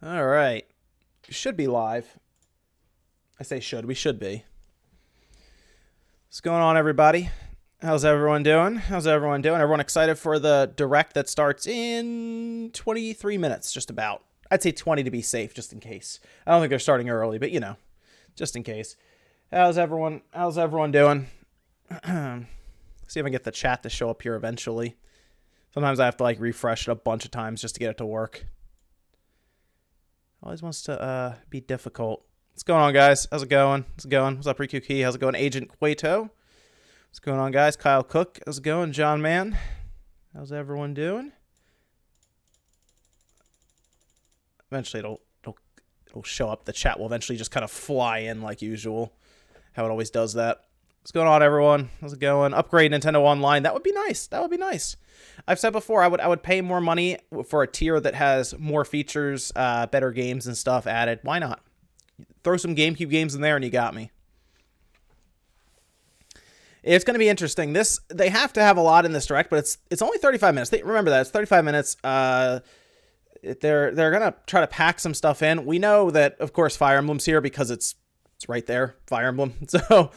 All right. Should be live. I say should. We should be. What's going on, everybody? How's everyone doing? Everyone excited for the direct that starts in 23 minutes, just about. I'd say 20 to be safe, just in case. I don't think they're starting early, but, you know, just in case. How's everyone doing? See if I can get the chat to show up here eventually. Sometimes I have to, like, refresh it a bunch of times just to get it to work. Always wants to be difficult. What's going on, guys? How's it going? What's up, Riku Key? How's it going, Agent Cueto? What's going on, guys? Kyle Cook. How's it going, John Man? How's everyone doing? Eventually, it'll show up. The chat will eventually just kind of fly in like usual. How it always does that. What's going on, everyone? How's it going? Upgrade Nintendo Online. That would be nice. I've said before, I would pay more money for a tier that has more features, better games and stuff added. Why not? Throw some GameCube games in there and you got me. It's going to be interesting. They have to have a lot in this direct, but it's only 35 minutes. Remember that. It's 35 minutes. They're going to try to pack some stuff in. We know that, of course, Fire Emblem's here because it's right there, Fire Emblem. So,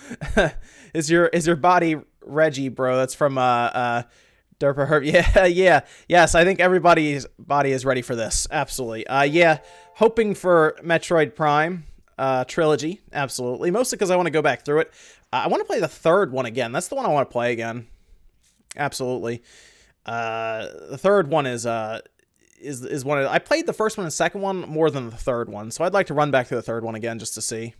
is your body Reggie, bro? That's from Derpa Herb. Yeah. Yes, I think everybody's body is ready for this. Absolutely. Yeah, hoping for Metroid Prime trilogy. Absolutely. Mostly because I want to go back through it. I want to play the third one again. That's the one I want to play again. Absolutely. The third one is one I played the first one and second one more than the third one, so I'd like to run back to the third one again just to see.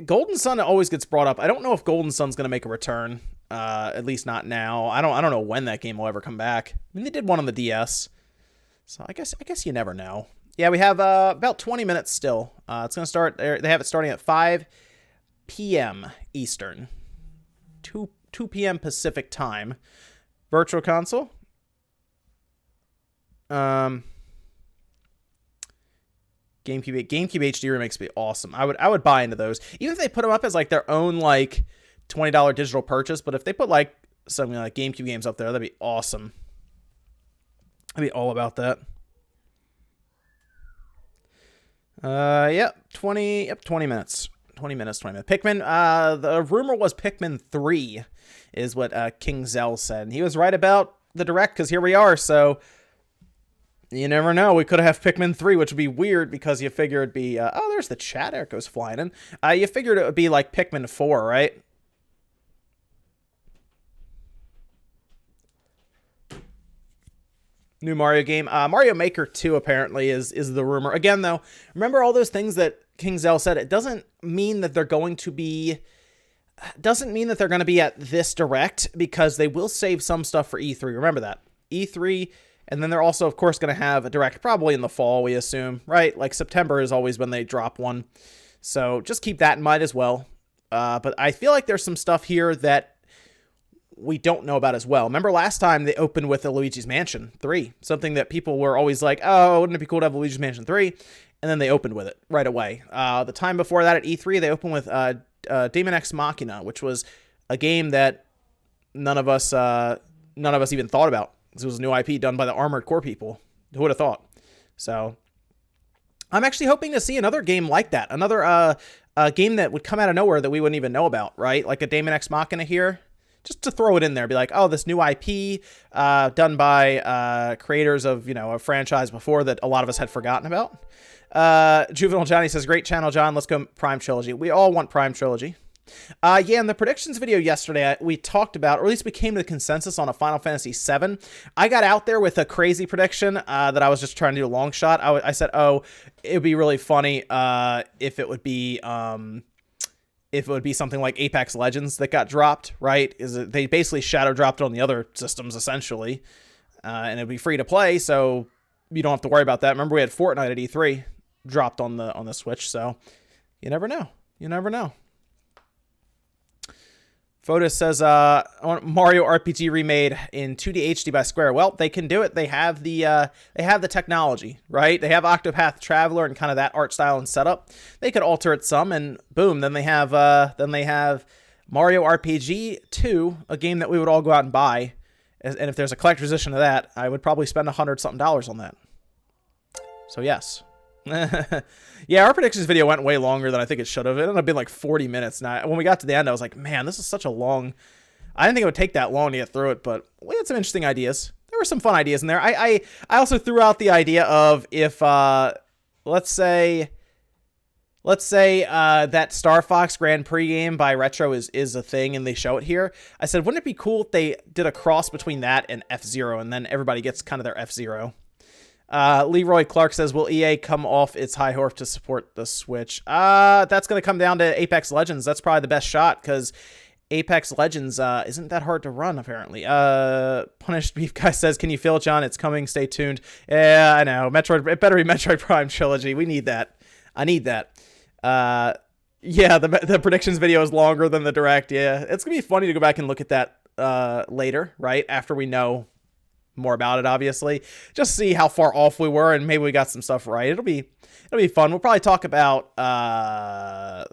Golden Sun always gets brought up. I don't know if Golden Sun's going to make a return. At least not now. I don't know when that game will ever come back. I mean, they did one on the DS, so I guess you never know. Yeah, we have about 20 minutes still. It's going to start. They have it starting at 5 p.m. Eastern, 2 p.m. Pacific time. Virtual Console. GameCube HD remakes would be awesome. I would buy into those, even if they put them up as like their own like $20 digital purchase. But if they put like something like GameCube games up there, that'd be awesome. I'd be all about that. 20 minutes. 20 minutes. Pikmin, the rumor was Pikmin 3 is what King Zell said. And he was right about the direct, because here we are, so you never know. We could have Pikmin 3, which would be weird because you figure it'd be, oh, there's the chat. There it goes flying in. You figured it would be like Pikmin 4, right? New Mario game. Mario Maker 2 apparently is the rumor. Again, though, remember all those things that King Zell said. It doesn't mean that they're going to be at this direct, because they will save some stuff for E3. Remember that. E3, and then they're also, of course, going to have a direct probably in the fall, we assume, right? Like September is always when they drop one. So just keep that in mind as well. But I feel like there's some stuff here that we don't know about as well. Remember last time they opened with a Luigi's Mansion 3, something that people were always like, oh, wouldn't it be cool to have Luigi's Mansion 3? And then they opened with it right away. The time before that at E3, they opened with Daemon X Machina, which was a game that none of us even thought about. This was a new IP done by the Armored Core people. Who would have thought? So I'm actually hoping to see another game like that. Another game that would come out of nowhere that we wouldn't even know about, right? Like a Daemon X Machina here. Just to throw it in there. Be like, oh, this new IP done by creators of, a franchise before that a lot of us had forgotten about. Juvenile Johnny says, great channel, John. Let's go Prime Trilogy. We all want Prime Trilogy. Yeah, in the predictions video yesterday, we talked about, or at least we came to the consensus on a Final Fantasy VII. I got out there with a crazy prediction that I was just trying to do a long shot. I said, oh, it would be really funny if it would be something like Apex Legends that got dropped, right? They basically shadow dropped it on the other systems, essentially. And it'd be free to play, so you don't have to worry about that. Remember, we had Fortnite at E3 dropped on the Switch, so you never know. Fotis says, Mario RPG remade in 2D HD by Square. Well, they can do it. They have the technology, right? They have Octopath Traveler and kind of that art style and setup. They could alter it some, and boom, then they have Mario RPG 2, a game that we would all go out and buy. And if there's a collector's edition of that, I would probably spend $100-something on that. So yes. Yeah, our predictions video went way longer than I think it should have. It ended up being like 40 minutes. Now, when we got to the end, I was like, man, this is such a long... I didn't think it would take that long to get through it, but we had some interesting ideas. There were some fun ideas in there. I also threw out the idea of if, let's say that Star Fox Grand Prix game by Retro is a thing and they show it here. I said, wouldn't it be cool if they did a cross between that and F-Zero and then everybody gets kind of their F-Zero? Leroy Clark says, will EA come off its high horse to support the Switch? That's going to come down to Apex Legends. That's probably the best shot because Apex Legends isn't that hard to run, apparently. Punished Beef Guy says, can you feel it, John? It's coming. Stay tuned. Yeah, I know. Metroid. It better be Metroid Prime Trilogy. We need that. I need that. Yeah, the predictions video is longer than the direct. Yeah, it's going to be funny to go back and look at that later, right? After we know more about it, obviously. Just see how far off we were and maybe we got some stuff right. It'll be fun. We'll probably talk about that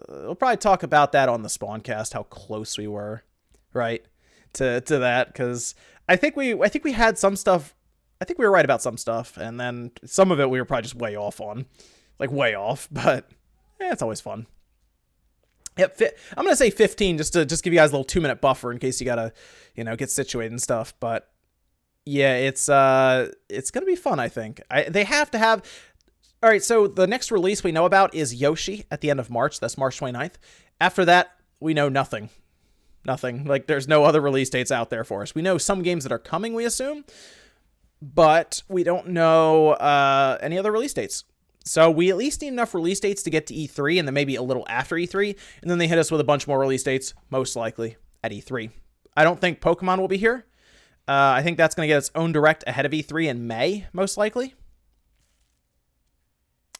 on the Spawncast, how close we were, right? To that, because I think we had some stuff. I think we were right about some stuff, and then some of it we were probably just way off on. Like way off, but it's always fun. Yep, I'm gonna say 15 just to give you guys a little 2-minute buffer in case you gotta, get situated and stuff. But yeah, it's gonna be fun. I think they have to have. All right, so the next release we know about is Yoshi at the end of March. That's March 29th. After that, we know nothing. Nothing. Like, there's no other release dates out there for us. We know some games that are coming, we assume, but we don't know any other release dates. So we at least need enough release dates to get to E3 and then maybe a little after E3, and then they hit us with a bunch more release dates, most likely at E3. I don't think Pokemon will be here. I think that's going to get its own direct ahead of E3 in May, most likely.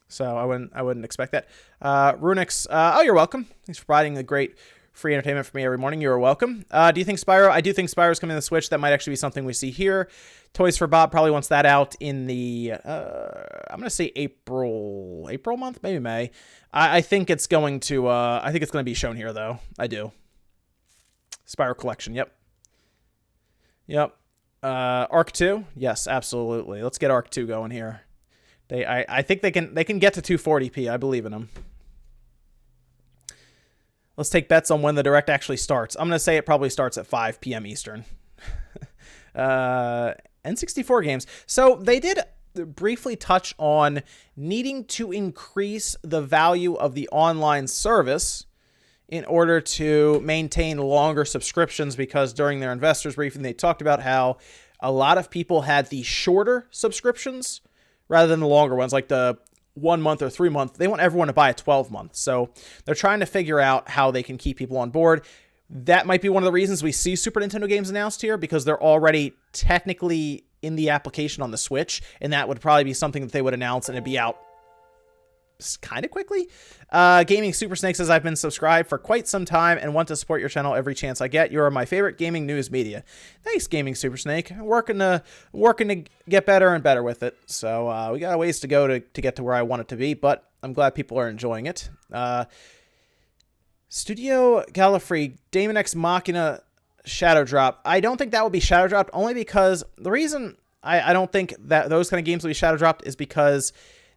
So I wouldn't expect that. Runix, oh, you're welcome. Thanks for providing the great free entertainment for me every morning. You're welcome. Do you think Spyro? I do think Spyro's coming to the Switch. That might actually be something we see here. Toys for Bob probably wants that out in the, I'm going to say April month, maybe May. I think it's going to be shown here though. I do. Spyro Collection. Yep. Arc 2. Yes, absolutely. Let's get Arc 2 going here. I think they can get to 240p. I believe in them. Let's take bets on when the direct actually starts. I'm going to say it probably starts at 5 p.m. Eastern. N64 games. So they did briefly touch on needing to increase the value of the online service in order to maintain longer subscriptions, because during their investors briefing, they talked about how a lot of people had the shorter subscriptions rather than the longer ones, like the 1 month or 3 month. They want everyone to buy a 12 month. So they're trying to figure out how they can keep people on board. That might be one of the reasons we see Super Nintendo games announced here, because they're already technically in the application on the Switch, and that would probably be something that they would announce and it'd be out kind of quickly. Gaming Super Snake says, I've been subscribed for quite some time and want to support your channel every chance I get. You are my favorite gaming news media. Thanks, Gaming Super Snake. Working to get better and better with it. So we got a ways to go to get to where I want it to be, but I'm glad people are enjoying it. Studio Gallifrey, Daemon X Machina Shadow Drop. I don't think that would be Shadow Dropped, only because the reason I don't think that those kind of games will be Shadow Dropped is because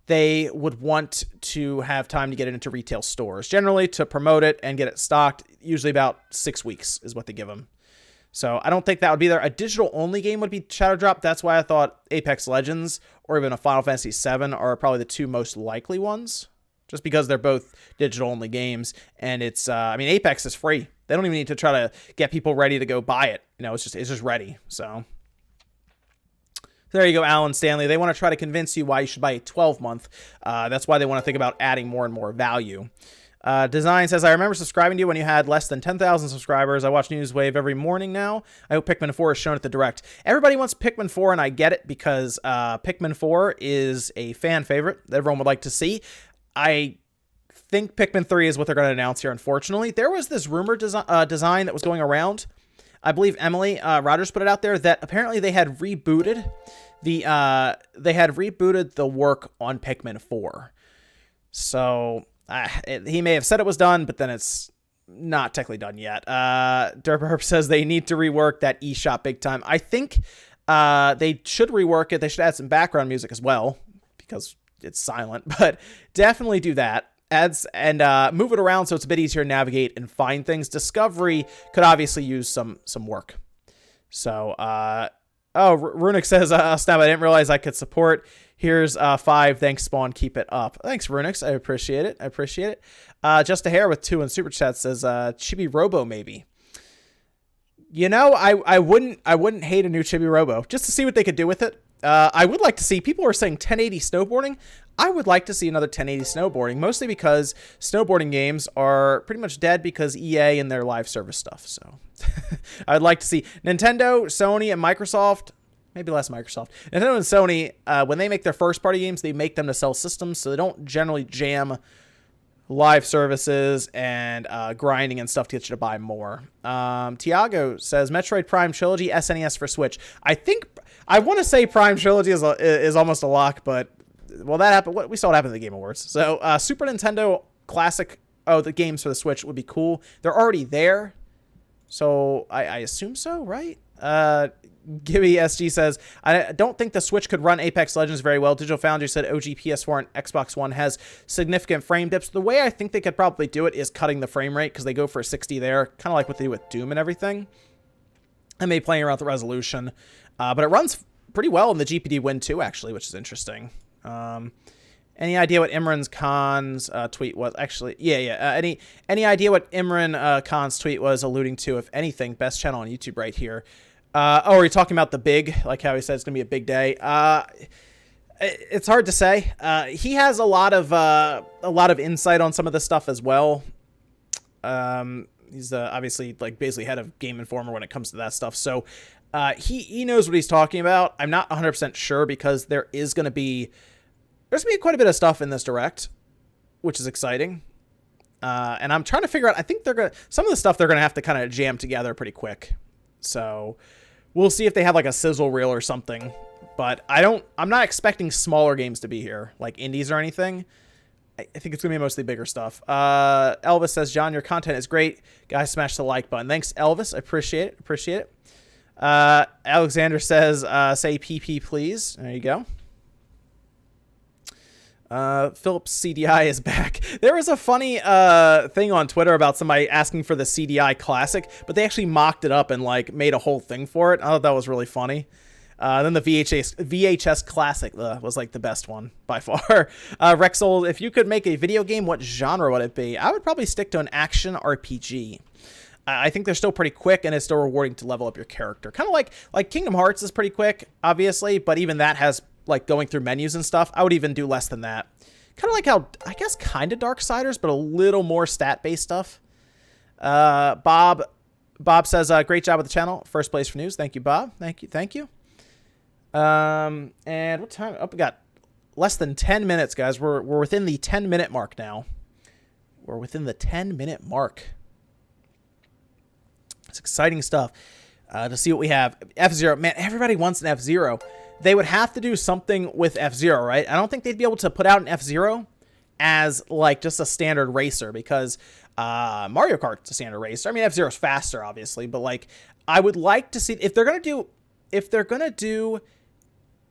they would want to have time to get it into retail stores. Generally, to promote it and get it stocked, usually about 6 weeks is what they give them. So I don't think that would be there. A digital-only game would be Shadow Drop. That's why I thought Apex Legends or even a Final Fantasy VII are probably the two most likely ones, just because they're both digital-only games. And it's, Apex is free. They don't even need to try to get people ready to go buy it. It's just ready. So there you go, Alan Stanley. They want to try to convince you why you should buy a 12-month. That's why they want to think about adding more and more value. Design says, I remember subscribing to you when you had less than 10,000 subscribers. I watch Newswave every morning now. I hope Pikmin 4 is shown at the Direct. Everybody wants Pikmin 4, and I get it, because Pikmin 4 is a fan favorite that everyone would like to see. I think Pikmin 3 is what they're going to announce here, unfortunately. There was this rumored design that was going around. I believe Emily Rogers put it out there that apparently they had rebooted the work on Pikmin 4. So he may have said it was done, but then it's not technically done yet. Derp says they need to rework that eShop big time. I think they should rework it. They should add some background music as well, because it's silent, but definitely do that. And move it around so it's a bit easier to navigate and find things. Discovery could obviously use some work. So, Runic says, snap, I didn't realize I could support. Here's 5. Thanks, Spawn. Keep it up. Thanks, Runix. I appreciate it. Just a hair with 2 in Super Chat says, Chibi Robo, maybe. You know, I wouldn't hate a new Chibi Robo just to see what they could do with it. I would like to see, people are saying 1080 snowboarding. I would like to see another 1080 snowboarding, mostly because snowboarding games are pretty much dead because EA and their live service stuff. So I'd like to see Nintendo, Sony, and Microsoft, maybe less Microsoft. Nintendo and Sony, when they make their first party games, they make them to sell systems, so they don't generally jam live services and grinding and stuff to get you to buy more. Tiago says Metroid Prime Trilogy SNES for Switch. I want to say Prime Trilogy is almost a lock, but well, that happened. We saw what happened at the Game Awards. So Super Nintendo Classic, the games for the Switch would be cool. They're already there, so I assume so, right? Gibby SG says, I don't think the Switch could run Apex Legends very well. Digital Foundry said OG PS4 and Xbox One has significant frame dips. The way I think they could probably do it is cutting the frame rate because they go for 60 there, kind of like what they do with Doom and everything. And maybe playing around with the resolution. But it runs pretty well in the GPD Win 2, actually, which is interesting. Any idea what Imran Khan's tweet was? Actually, any idea what Imran Khan's tweet was alluding to? If anything, best channel on YouTube right here. Are you talking about the big? Like how he said it's gonna be a big day. It's hard to say. He has a lot of insight on some of this stuff as well. He's obviously like basically head of Game Informer when it comes to that stuff. So he knows what he's talking about. I'm not 100% sure because there's going to be quite a bit of stuff in this direct, which is exciting. And I'm trying to figure out, I think some of the stuff they're going to have to kind of jam together pretty quick. So we'll see if they have like a sizzle reel or something, but I'm not expecting smaller games to be here, like indies or anything. I think it's going to be mostly bigger stuff. Elvis says, John, your content is great. Guys, smash the like button. Thanks, Elvis. I appreciate it. Alexander says, say PP, please. There you go. Phillips CDI is back. There was a funny thing on Twitter about somebody asking for the CDI Classic, but they actually mocked it up and like made a whole thing for it. I thought that was really funny. Then the VHS Classic was like the best one by far. Rexel, if you could make a video game, what genre would it be? I would probably stick to an action RPG. I think they're still pretty quick and it's still rewarding to level up your character. Kind of like Kingdom Hearts is pretty quick, obviously, but even that has like going through menus and stuff. I would even do less than that. Kind of like how, I guess, kind of Darksiders, but a little more stat-based stuff. Bob says, great job with the channel. First place for news. Thank you, Bob. Thank you. And what time? Oh, we got less than 10 minutes, guys. We're within the 10-minute mark now. We're within the 10-minute mark. It's exciting stuff. To see what we have. F-Zero. Man, everybody wants an F-Zero. They would have to do something with F-Zero, right? I don't think they'd be able to put out an F-Zero as like just a standard racer because Mario Kart's a standard racer. I mean, F-Zero's faster, obviously, but like I would like to see if they're gonna do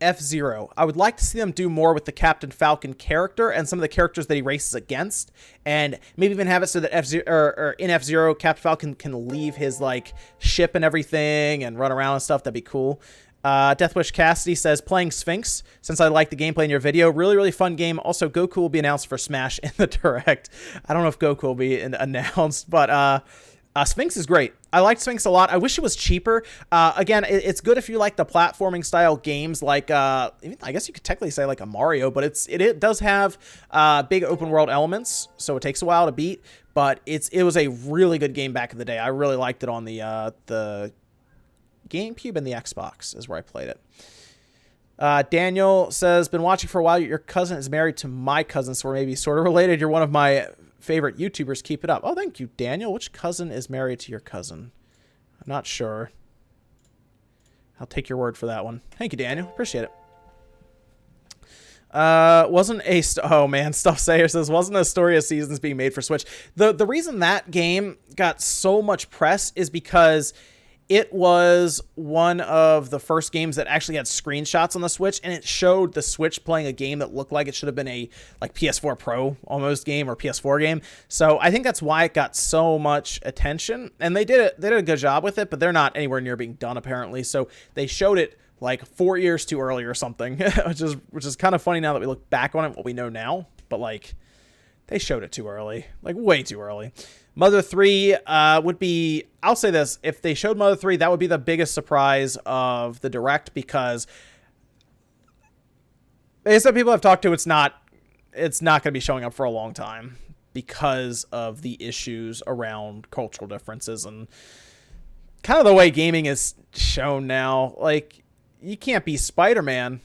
F-Zero, I would like to see them do more with the Captain Falcon character and some of the characters that he races against, and maybe even have it so that F-Zero or in F-Zero, Captain Falcon can leave his like ship and everything and run around and stuff. That'd be cool. Deathwish Cassidy says, playing Sphinx, since I like the gameplay in your video. Really, really fun game. Also, Goku will be announced for Smash in the Direct. I don't know if Goku will be announced, but Sphinx is great. I like Sphinx a lot. I wish it was cheaper. Again, it's good if you like the platforming style games like, I guess you could technically say like a Mario, but it does have big open world elements, so it takes a while to beat, but it was a really good game back in the day. I really liked it on the GameCube and the Xbox is where I played it. Daniel says, been watching for a while. Your cousin is married to my cousin, so we're maybe sort of related. You're one of my favorite YouTubers. Keep it up. Oh, thank you, Daniel. Which cousin is married to your cousin? I'm not sure. I'll take your word for that one. Thank you, Daniel. Appreciate it. Oh man, Stuff Sayer says, wasn't a story of seasons being made for Switch. The reason that game got so much press is because It was one of the first games that actually had screenshots on the Switch, and it showed the Switch playing a game that looked like it should have been a like PS4 Pro almost game or PS4 game. So I think that's why it got so much attention, and they did a good job with it, but they're not anywhere near being done apparently. So they showed it like 4 years too early or something, which is kind of funny now that we look back on it, what we know now. But like, they showed it too early, like way too early. Mother 3 would be, I'll say this, if they showed Mother 3, that would be the biggest surprise of the Direct, because based on people I've talked to, it's not going to be showing up for a long time because of the issues around cultural differences and kind of the way gaming is shown now. Like, you can't be Spider-Man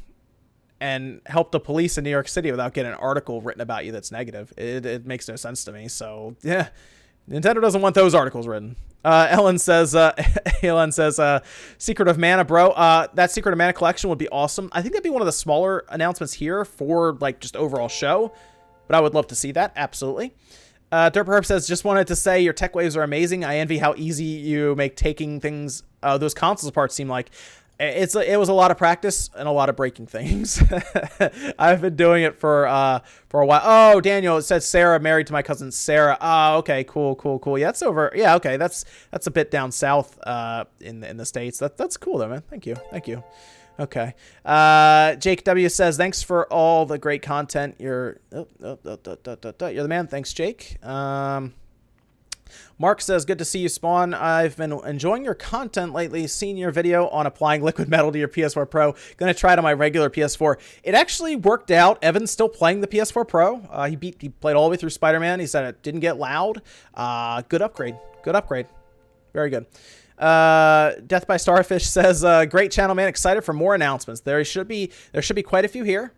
and help the police in New York City without getting an article written about you that's negative. It makes no sense to me. So, yeah. Nintendo doesn't want those articles written. Ellen says, Secret of Mana, bro. That Secret of Mana collection would be awesome. I think that'd be one of the smaller announcements here for like just overall show, but I would love to see that. Absolutely. Derp says, just wanted to say your tech waves are amazing. I envy how easy you make taking things, those consoles apart seem like. It was a lot of practice and a lot of breaking things. I've been doing it for a while. Oh, Daniel, it says Sarah married to my cousin Sarah. Oh, okay, cool. Yeah, that's over. Yeah, okay, that's a bit down south in the States. That's cool though, man. Thank you. Okay. Jake W says, thanks for all the great content. You're the man. Thanks, Jake. Mark says, good to see you, Spawn. I've been enjoying your content lately. Seen your video on applying liquid metal to your PS4 Pro. Gonna try it on my regular PS4. It actually worked out. Evan's still playing the PS4 Pro. He played all the way through Spider-Man. He said it didn't get loud. Good upgrade. Very good. Death by Starfish says, great channel, man. Excited for more announcements. There should be quite a few here.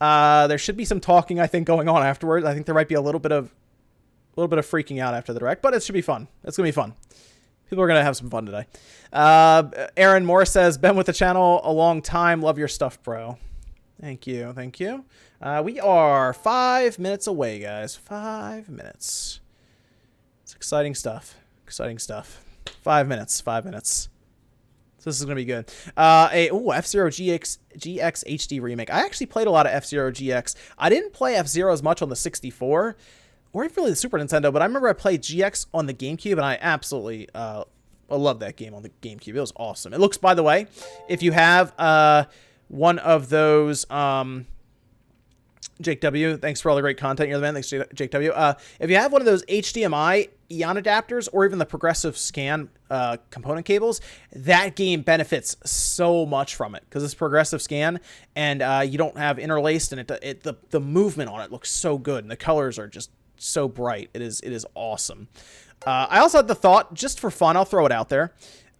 There should be some talking, I think, going on afterwards. I think there might be a little bit of freaking out after the Direct, but it should be fun. It's going to be fun. People are going to have some fun today. Aaron Moore says, been with the channel a long time. Love your stuff, bro. Thank you. We are 5 minutes away, guys. 5 minutes. It's exciting stuff. 5 minutes. So this is going to be good. F-Zero GX HD remake. I actually played a lot of F-Zero GX. I didn't play F-Zero as much on the 64. Or even really the Super Nintendo, but I remember I played GX on the GameCube, and I absolutely I love that game on the GameCube. It was awesome. It looks, by the way, if you have one of those, Jake W, thanks for all the great content. You're the man. Thanks, Jake W. If you have one of those HDMI Eon adapters or even the progressive scan component cables, that game benefits so much from it because it's progressive scan, and you don't have interlaced, and the movement on it looks so good, and the colors are just so bright. It is awesome. I also had the thought, just for fun, I'll throw it out there,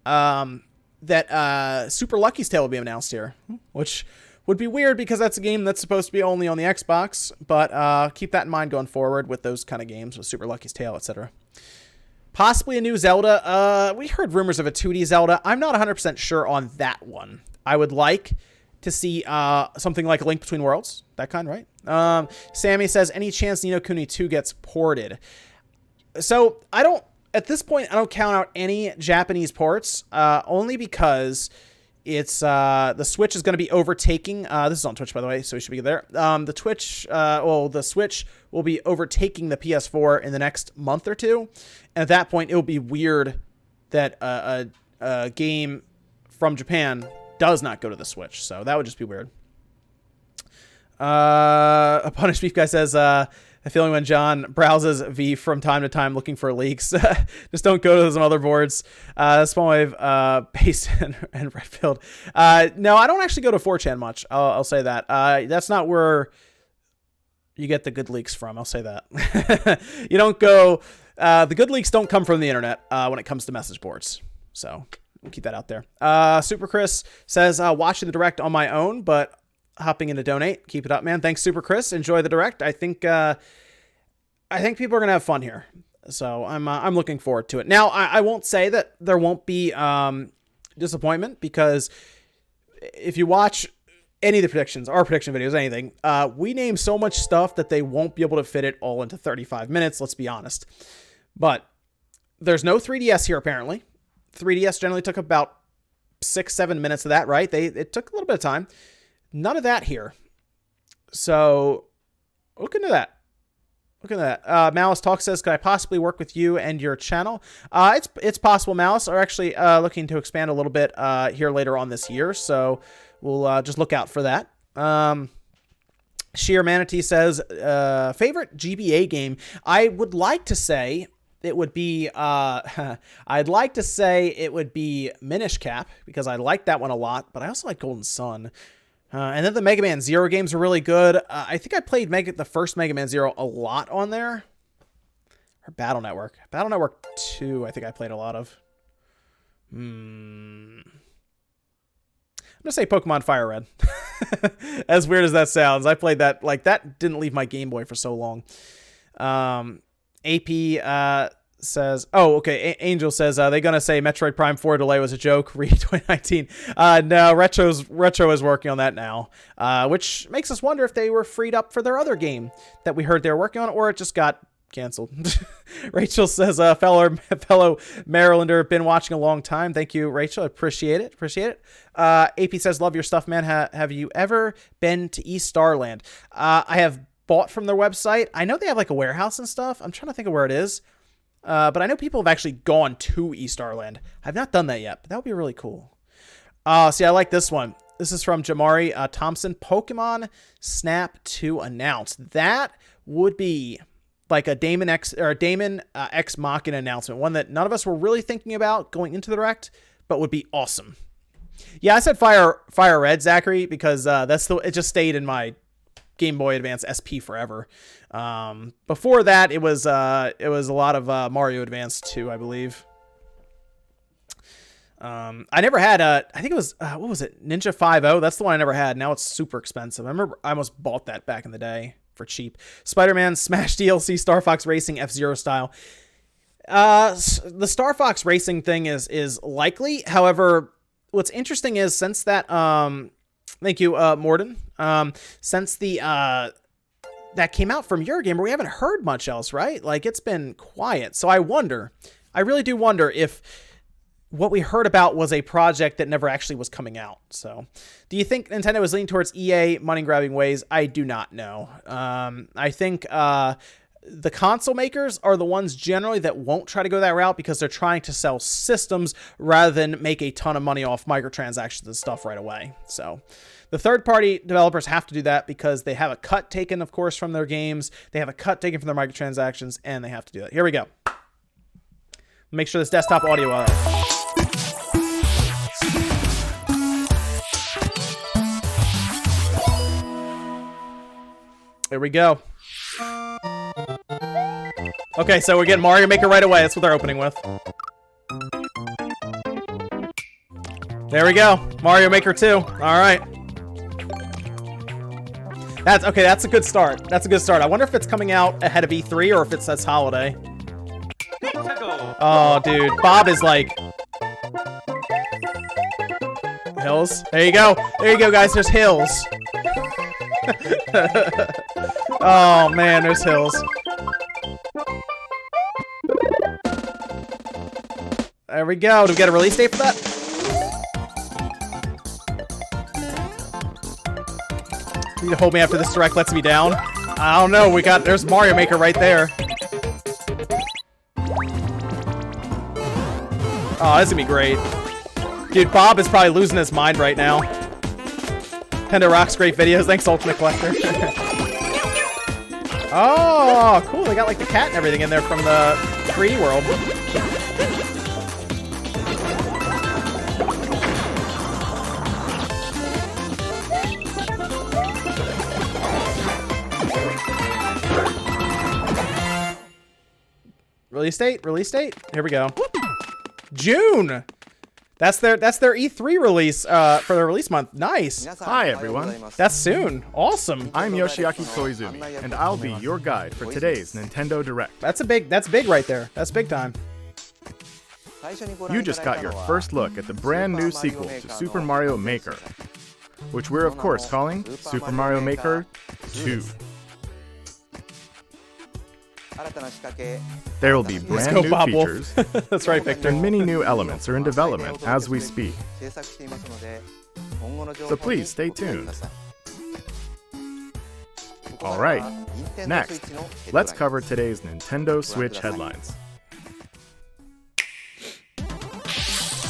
that Super Lucky's Tale will be announced here, which would be weird because that's a game that's supposed to be only on the Xbox, but keep that in mind going forward with those kind of games, with Super Lucky's Tale, etc. Possibly a new Zelda. We heard rumors of a 2D Zelda. I'm not 100% sure on that one. I would like to see something like A Link Between Worlds. That kind, right? Sammy says, any chance Ni no Kuni 2 gets ported? So, at this point, I don't count out any Japanese ports, only because it's, the Switch is going to be overtaking, this is on Twitch, by the way, so we should be there. The Switch will be overtaking the PS4 in the next month or two. And at that point, it will be weird that a game from Japan does not go to the Switch. So that would just be weird. A Punished Beef guy says, a feeling when John browses V from time to time looking for leaks. Just don't go to those motherboards. Spawnwave, Base, and Redfield. No, I don't actually go to 4chan much. I'll say that. That's not where you get the good leaks from. I'll say that. You don't go... the good leaks don't come from the internet when it comes to message boards. So we'll keep that out there. Super Chris says, watching the Direct on my own, but hopping in to donate. Keep it up, man. Thanks, Super Chris. Enjoy the Direct. I think people are gonna have fun here, so I'm looking forward to it. Now, I won't say that there won't be disappointment, because if you watch any of the predictions, our prediction videos, anything, we name so much stuff that they won't be able to fit it all into 35 minutes. Let's be honest. But there's no 3DS here apparently. 3DS generally took about 6-7 minutes of that, right? It took a little bit of time. None of that here. So look into that. Look at that. Malice Talk says, could I possibly work with you and your channel? It's possible. Malice are actually looking to expand a little bit here later on this year, so we'll just look out for that. Sheer Manatee says, favorite GBA game? I would like to say it would be, I'd like to say it would be Minish Cap, because I like that one a lot, but I also like Golden Sun. And then the Mega Man Zero games are really good. I think I played the first Mega Man Zero a lot on there. Or Battle Network. Battle Network 2, I think I played a lot of. I'm going to say Pokemon Fire Red. As weird as that sounds. I played that. Like, that didn't leave my Game Boy for so long. AP says, oh, okay. Angel says, are they going to say Metroid Prime 4 delay was a joke? Re 2019. No, Retro is working on that now, which makes us wonder if they were freed up for their other game that we heard they were working on, or it just got canceled. Rachel says, fellow Marylander, been watching a long time. Thank you, Rachel. Appreciate it. AP says, love your stuff, man. Have you ever been to East Starland? I have bought from their website. I know they have like a warehouse and stuff. I'm trying to think of where it is. But I know people have actually gone to East Starland. I've not done that yet, but that would be really cool. See, I like this one. This is from Jamari Thompson. Pokemon Snap to announce. That would be like a Daemon X Machina announcement. One that none of us were really thinking about going into the Direct, but would be awesome. Yeah, I said Fire Red, Zachary, because it just stayed in my Game Boy Advance SP forever. Before that, it was a lot of Mario Advance 2, I believe. I never had I think it was what was it, Ninja 5.0? That's the one I never had. Now it's super expensive. I remember I almost bought that back in the day for cheap. Spider-Man Smash DLC, Star Fox Racing F-Zero style. The Star Fox Racing thing is likely. However, what's interesting is since that thank you, Morden. Since that came out from Eurogamer, we haven't heard much else, right? Like, it's been quiet. So I really do wonder if what we heard about was a project that never actually was coming out. So do you think Nintendo is leaning towards EA money-grabbing ways? I do not know. I think the console makers are the ones generally that won't try to go that route because they're trying to sell systems rather than make a ton of money off microtransactions and stuff right away. So the third-party developers have to do that because they have a cut taken, of course, from their games. They have a cut taken from their microtransactions, and they have to do that. Here we go. Make sure this desktop audio out. There we go. Okay, so we're getting Mario Maker right away. That's what they're opening with. There we go. Mario Maker 2. All right. That's okay. That's a good start. That's a good start. I wonder if it's coming out ahead of E3 or if it says holiday. Oh, dude. Bob is like... Hills. There you go. There you go, guys. There's hills. Oh, man. There's hills. There we go. Do we get a release date for that? You need to hold me after this direct lets me down. I don't know. There's Mario Maker right there. Oh, this is gonna be great. Dude, Bob is probably losing his mind right now. Nintendo Rocks, great videos. Thanks, Ultimate Collector. Oh, cool. They got like the cat and everything in there from the 3D world. Release date. Here we go. June. That's their E3 release for their release month. Nice. Hi everyone. That's soon. Awesome. I'm Yoshiaki Koizumi, and I'll be your guide for today's Nintendo Direct. That's big right there. That's big time. You just got your first look at the brand new sequel to Super Mario Maker, which we're of course calling Super Mario Maker 2. There will be Let's brand go, new Bob Wolf. features, That's right, Victor. and many new elements are in development as we speak. So please stay tuned. Alright, next, let's cover today's Nintendo Switch headlines.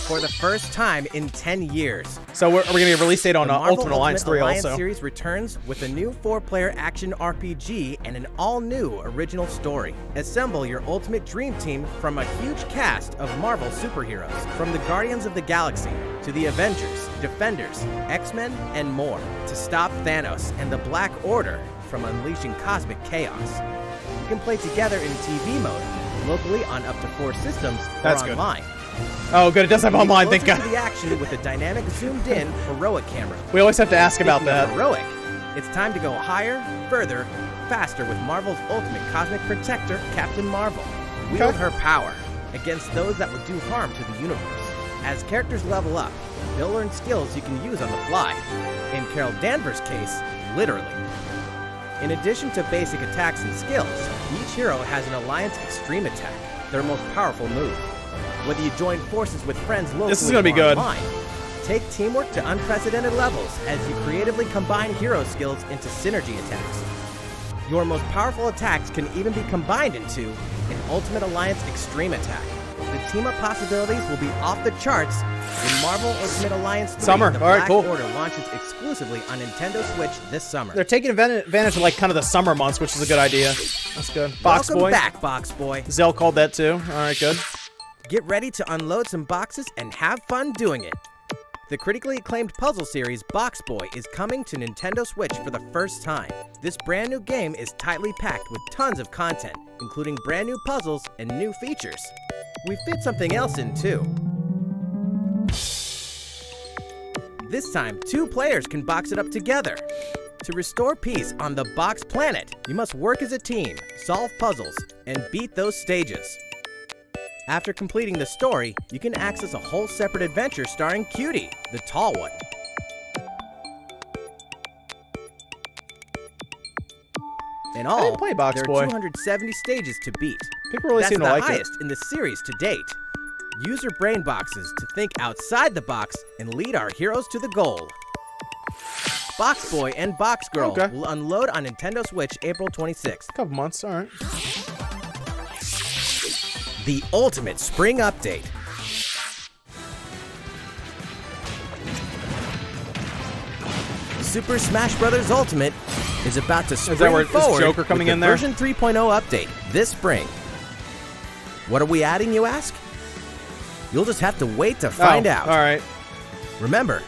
For the first time in 10 years, So we're going to get a release date on the Marvel Ultimate Alliance 3 Alliance also. series returns with a new 4-player action RPG and an all-new original story. Assemble your ultimate dream team from a huge cast of Marvel superheroes, from the Guardians of the Galaxy to the Avengers, Defenders, X-Men, and more, to stop Thanos and the Black Order from unleashing cosmic chaos. You can play together in TV mode, locally on up to 4 systems, or That's good. online. Oh, good. It does have online, thank Closer God. to the action with a dynamic zoomed-in heroic camera. We always have to ask about Speaking of that. heroic, it's time to go higher, further, faster with Marvel's ultimate cosmic protector, Captain Marvel. Wield Okay. her power against those that will do harm to the universe. As characters level up, they'll learn skills you can use on the fly. In Carol Danvers' case, literally. In addition to basic attacks and skills, each hero has an Alliance Extreme Attack, their most powerful move. Whether you join forces with friends locally This is gonna be or good. online, take teamwork to unprecedented levels as you creatively combine hero skills into synergy attacks. Your most powerful attacks can even be combined into an Ultimate Alliance Extreme Attack. The team-up possibilities will be off the charts when Marvel Ultimate Alliance 3 Summer. The All right, Black cool. Order launches exclusively on Nintendo Switch this summer. They're taking advantage of like kind of the summer months, which is a good idea. That's good. Welcome Boxboy. back, Boxboy. Zell called that too. All right, good. Get ready to unload some boxes and have fun doing it. The critically acclaimed puzzle series Boxboy is coming to Nintendo Switch for the first time. This brand new game is tightly packed with tons of content, including brand new puzzles and new features. We fit something else in too. This time, 2 players can box it up together. To restore peace on the Box Planet, you must work as a team, solve puzzles, and beat those stages. After completing the story, you can access a whole separate adventure starring Cutie, the tall one. In all, didn't play there are Boxboy. 270 stages to beat. People really That's seem to the like highest it. in the series to date. Use your brain boxes to think outside the box and lead our heroes to the goal. Boxboy and Boxgirl Okay. will unload on Nintendo Switch April 26th. Couple months, all right. The Ultimate Spring Update. Super Smash Bros. Ultimate is about to spring where- is forward Joker coming with in the there? version 3.0 update this spring. What are we adding, you ask? You'll just have to wait to find out. All right. Remember,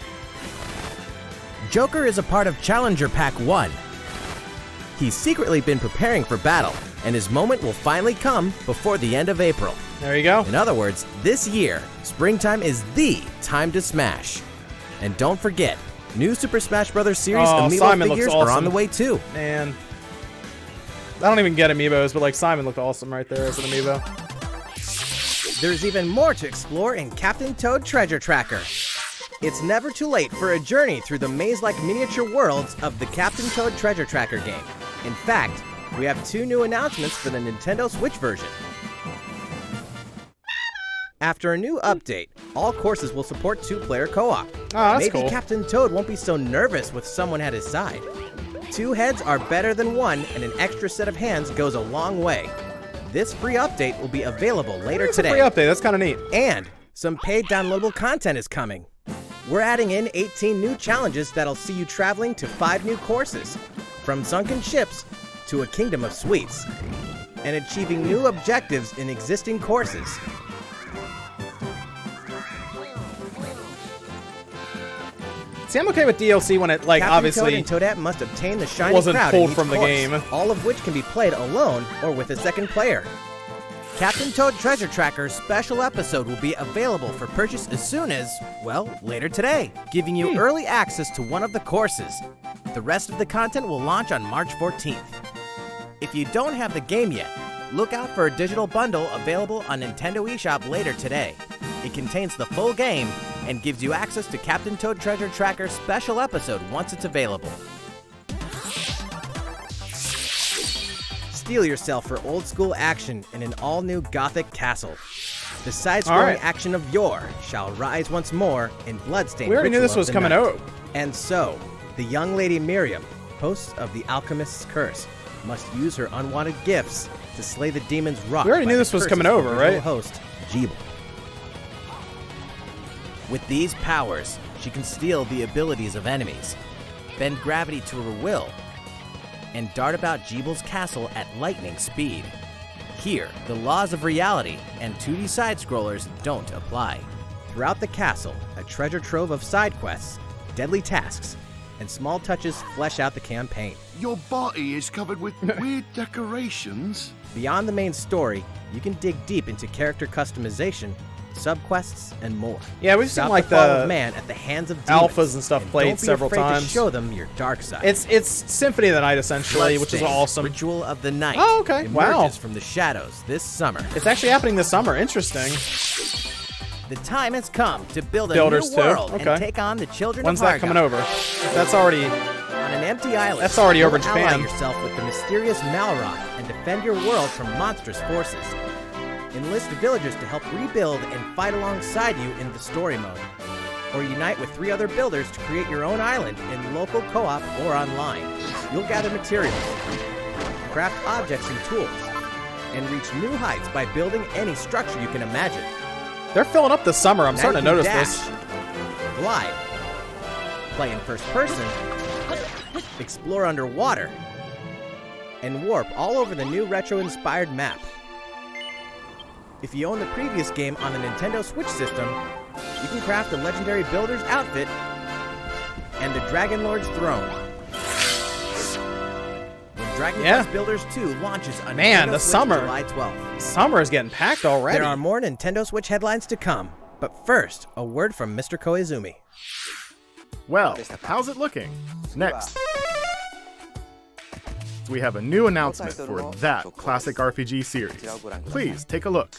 Joker is a part of Challenger Pack 1. He's secretly been preparing for battle, and his moment will finally come before the end of April. There you go. In other words, this year, springtime is the time to smash. And don't forget, new Super Smash Bros. Series Oh, Amiibo Simon looks figures are on awesome. the way too. Man. I don't even get amiibos, but like Simon looked awesome right there as an amiibo. There's even more to explore in Captain Toad Treasure Tracker. It's never too late for a journey through the maze-like miniature worlds of the Captain Toad Treasure Tracker game. In fact, we have 2 new announcements for the Nintendo Switch version. After a new update, all courses will support 2-player co-op. Oh, that's Maybe cool. Captain Toad won't be so nervous with someone at his side. 2 heads are better than 1, and an extra set of hands goes a long way. This free update will be available later It's a today. free update. That's kind of neat. And some paid downloadable content is coming. We're adding in 18 new challenges that'll see you traveling to 5 new courses, from sunken ships to a kingdom of sweets, and achieving new objectives in existing courses. See, I'm okay with DLC when it, like, Captain obviously Toad and Toadette must obtain the shiny wasn't crowd pulled in each from the course, game. all of which can be played alone or with a second player. Captain Toad Treasure Tracker's special episode will be available for purchase as soon as, well, later today, giving you early access to one of the courses. The rest of the content will launch on March 14th. If you don't have the game yet, look out for a digital bundle available on Nintendo eShop later today. It contains the full game and gives you access to Captain Toad Treasure Tracker's special episode once it's available. steel yourself for old-school action in an all-new Gothic castle. The side-scrolling action of yore shall rise once more in Bloodstained. We already knew this Ritual was of the coming Night. out. And so, the young lady Miriam, host of the Alchemist's Curse, must use her unwanted gifts to slay the demons wrought. We already by knew the this was curses coming of over, the original right? Host Jeeble. With these powers, she can steal the abilities of enemies, bend gravity to her will, and dart about Jeeble's castle at lightning speed. Here, the laws of reality and 2D side-scrollers don't apply. Throughout the castle, a treasure trove of side quests, deadly tasks, and small touches flesh out the campaign. Your body is covered with weird decorations. Beyond the main story, you can dig deep into character customization, subquests, and more. Yeah, we've seen Stop like the fall the of man at the hands of demons, alphas and stuff played don't be several afraid times. To show them your dark side. It's Symphony of the Night essentially, which is Bloodstained, awesome. Ritual of the Night. Oh, okay. Wow. Emerges from the shadows this summer. It's actually happening this summer. Interesting. The time has come to build a Builders new too? world Okay. and take on the children When's of that coming over? That's already. On an empty island, That's already over in you'll ally Japan. yourself with the mysterious Malroth and defend your world from monstrous forces. Enlist villagers to help rebuild and fight alongside you in the story mode. Or unite with 3 other builders to create your own island in local co-op or online. You'll gather materials, craft objects and tools, and reach new heights by building any structure you can imagine. They're filling up this summer. I'm Now starting you to can notice dash, this. glide, play in first person, explore underwater, and warp all over the new retro-inspired map. If you own the previous game on the Nintendo Switch system, you can craft the legendary Builder's outfit and the Dragon Lord's throne. When Dragon Quest Builders 2 launches on Man, Nintendo the Switch summer. July 12th. Summer is getting packed already. There are more Nintendo Switch headlines to come, but first, a word from Mr. Koizumi. Well, how's it looking? Next, we have a new announcement for that classic RPG series. Please take a look.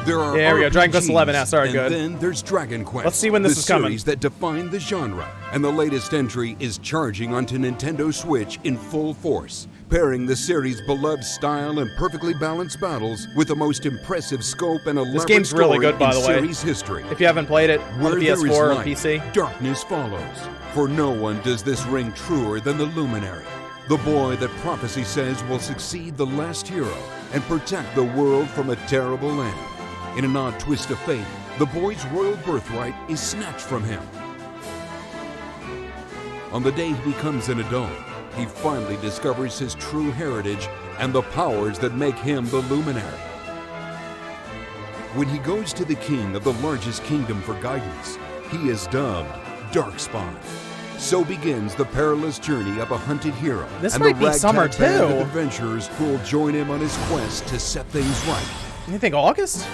There are Yeah, here we go. Dragon Quest RPGs, 11. That's already and good. then there's Dragon Quest. Let's see when this the is coming. series that defined the genre, and the latest entry is charging onto Nintendo Switch in full force, pairing the series' beloved style and perfectly balanced battles with the most impressive scope and elaborate game's really story good, by in the way. series history. If you haven't played it on Where the there is PS4 or light, PC, darkness follows. For no one does this ring truer than the Luminary, the boy that prophecy says will succeed the last hero and protect the world from a terrible end. In an odd twist of fate, the boy's royal birthright is snatched from him. On the day he becomes an adult, he finally discovers his true heritage and the powers that make him the Luminary. When he goes to the king of the largest kingdom for guidance, he is dubbed Darkspawn. So begins the perilous journey of a hunted hero This and might the be summer, ragtag band too. of adventurers who will join him on his quest to set things right. you think August?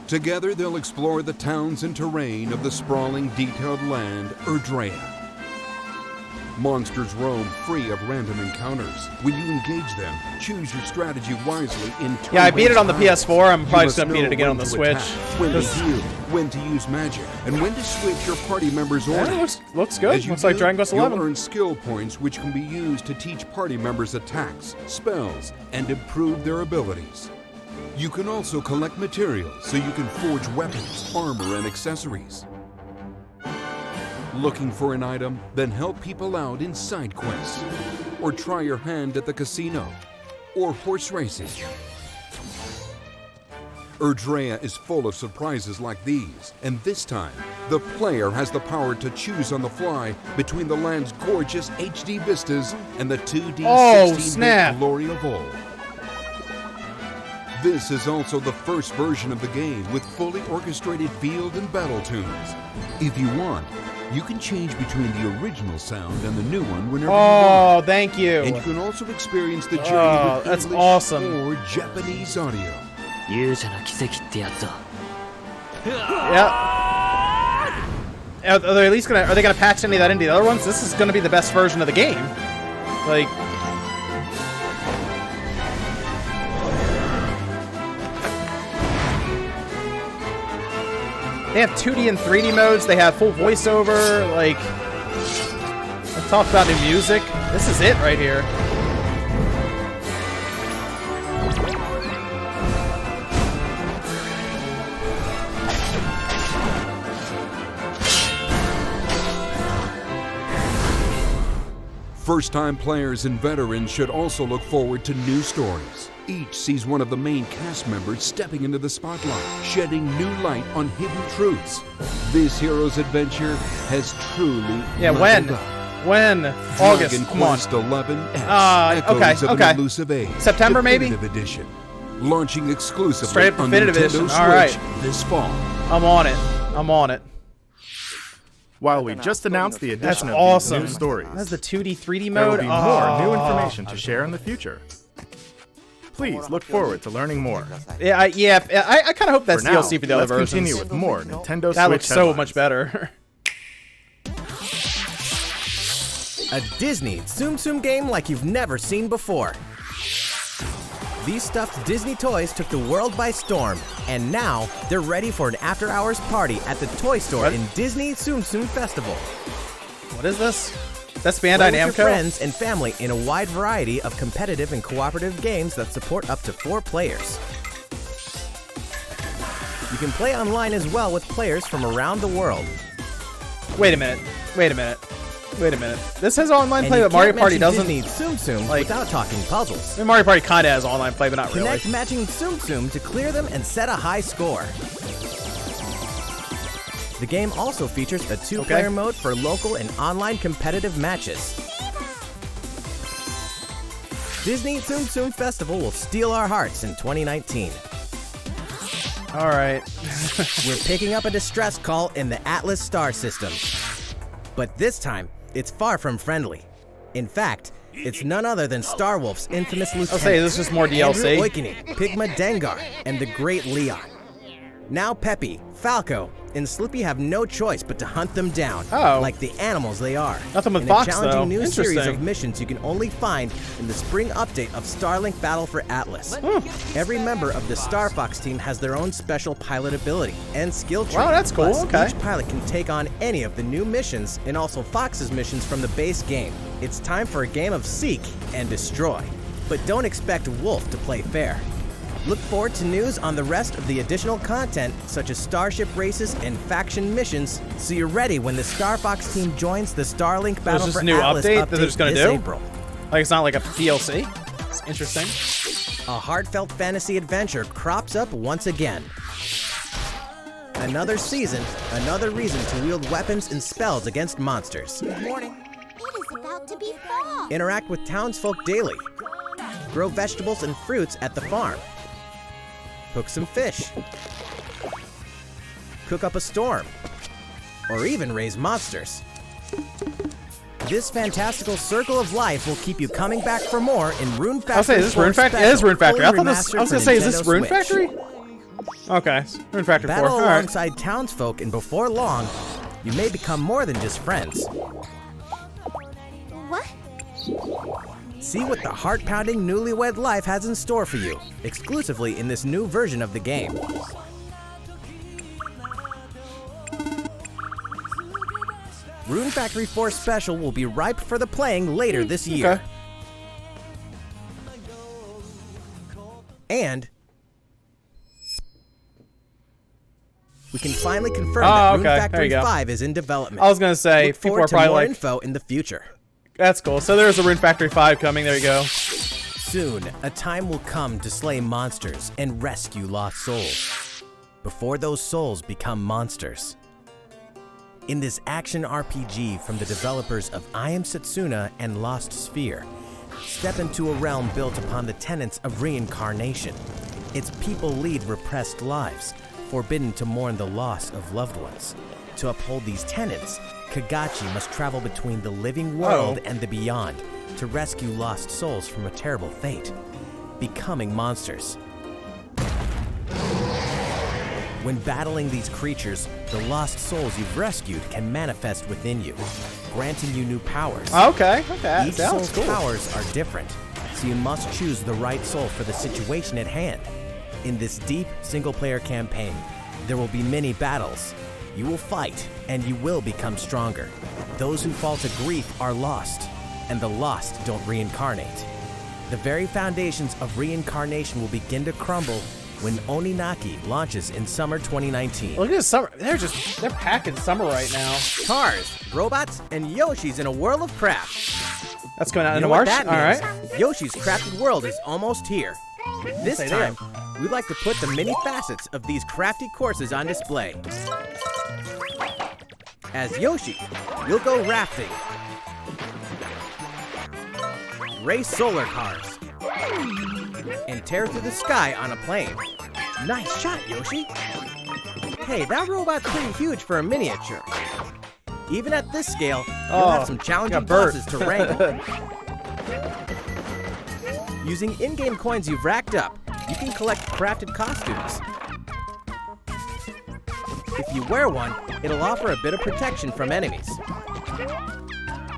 Together, they'll explore the towns and terrain of the sprawling, detailed land, Erdrea. Monsters roam free of random encounters. When you engage them, choose your strategy wisely in Yeah, I beat it on the turn-based PS4. I'm battles. probably You just gonna must beat it know again on when the to Switch. attack, when to heal, when to use magic, and when to switch your party members' Yeah, orders. looks good. As you Looks like do, Dragon Quest 11. You'll earn skill points which can be used to teach party members attacks, spells, and improve their abilities. You can also collect materials so you can forge weapons, armor, and accessories. Looking for an item? Then help people out in side quests. Or try your hand at the casino. Or horse racing. Erdrea is full of surprises like these, and this time, the player has the power to choose on the fly between the land's gorgeous HD vistas and the 2D Oh, 16-bit snap. glory of old. This is also the first version of the game with fully orchestrated field and battle tunes. If you want, you can change between the original sound and the new one whenever you Oh, want. thank you. And you can also experience the journey Oh, with that's English awesome. or Japanese audio. 勇者の奇跡ってやつだ。 Yeah. Are they at least are they gonna patch any of that into the other ones? This is gonna be the best version of the game. Like, they have 2D and 3D modes. They have full voiceover. Like, Talk about new music. This is it right here. First-time players and veterans should also look forward to new stories. Each sees one of the main cast members stepping into the spotlight, shedding new light on hidden truths. This hero's adventure has truly leveled up. When? August. Dragon Come on. Quest XI X, Okay, Echoes of okay. an Elusive Age. September, maybe? Definitive Edition. Launching exclusively Straight up on definitive Nintendo edition. Switch All right. this fall. I'm on it. I'm on it. While we just announced the That's addition of awesome. these new stories, That's the 2D, 3D there will mode. be more new information to share in the future. Please look forward to learning more. Yeah, I kind of hope that's For now, DLC for the other let's versions. continue with more Nintendo That Switch looks so headlines. much better. A Disney Tsum Tsum game like you've never seen before. These stuffed Disney toys took the world by storm, and now they're ready for an after-hours party at the toy store What? in Disney Tsum Tsum Festival. What is this? That's Play Bandai with your Namco? friends and family in a wide variety of competitive and cooperative games that support up to 4 players. You can play online as well with players from around the world. Wait a minute. This has online And play, you but Mario can't Party mention doesn't. Disney Tsum Tsum Like- without talking puzzles. I mean, Mario Party kind of has online play, but not really. Connect matching Tsum Tsum to clear them and set a high score. The game also features a 2-player mode for local and online competitive matches. Disney Tsum Tsum Festival will steal our hearts in 2019. All right. We're picking up a distress call in the Atlas star system. But this time, it's far from friendly. In fact, it's none other than Starwolf's infamous lieutenant. I'll say, is this just more DLC? Andrew Oikini, Pigma Dengar, and the Great Leon. Now Peppy, Falco, and Slippy have no choice but to hunt them down, Oh. like the animals they are. Nothing with in Fox, a challenging though. new series Interesting. of missions you can only find in the spring update of Starlink Battle for Atlas. Every member of the Star Fox team has their own special pilot ability and skill tree. Wow, that's cool. Plus, Okay. each pilot can take on any of the new missions and also Fox's missions from the base game. It's time for a game of seek and destroy. But don't expect Wolf to play fair. Look forward to news on the rest of the additional content, such as starship races and faction missions, so you're ready when the Star Fox team joins the Starlink Battle this for a new Atlas update that they're just gonna this do? April. Like, it's not like a DLC? It's interesting. A heartfelt fantasy adventure crops up once again. Another season, another reason to wield weapons and spells against monsters. It is about to be fall. Interact with townsfolk daily. Grow vegetables and fruits at the farm. Hook some fish. Cook up a storm. Or even raise monsters. This fantastical circle of life will keep you coming back for more in Rune Factory. I'll say, is this 4 Rune Factory? Yeah, it is Special, Rune Factory. I fully thought this. I was remastered gonna for say, is this Nintendo Rune Switch. Factory? Okay, Rune Factory 4. Battle All right. alongside townsfolk, and before long, you may become more than just friends. What? See what the heart-pounding newlywed life has in store for you, exclusively in this new version of the game. Rune Factory 4 Special will be ripe for the playing later this year. Okay. And we can finally confirm Oh, that okay. Rune There Factory you go. 5 is in development. I was gonna say, Look people forward are to probably more like, info in the future. that's cool. So there's a Rune Factory 5 coming. There you go. Soon, a time will come to slay monsters and rescue lost souls, before those souls become monsters. In this action RPG from the developers of I Am Setsuna and Lost Sphere, step into a realm built upon the tenets of reincarnation. Its people lead repressed lives, forbidden to mourn the loss of loved ones. To uphold these tenets, Kagachi must travel between the living world and the beyond to rescue lost souls from a terrible fate, becoming monsters. When battling these creatures, the lost souls you've rescued can manifest within you, granting you new powers. Okay. Each Sounds soul's cool. powers are different, so you must choose the right soul for the situation at hand. In this deep, single-player campaign, there will be many battles. You will fight, and you will become stronger. Those who fall to grief are lost, and the lost don't reincarnate. The very foundations of reincarnation will begin to crumble when Oninaki launches in summer 2019. Look at this summer. They're packing summer right now. Cars, robots, and Yoshis in a world of craft. That's coming out You in know March. what that All means? right. Yoshi's crafted world is almost here. This Say time, we'd like to put the many facets of these crafty courses on display. As Yoshi, you'll go rafting, race solar cars, and tear through the sky on a plane. Nice shot, Yoshi. Hey, that robot's pretty huge for a miniature. Even at this scale, you'll have some challenging got Bert. bosses to wrangle. Using in-game coins you've racked up, you can collect crafted costumes. If you wear one, it'll offer a bit of protection from enemies.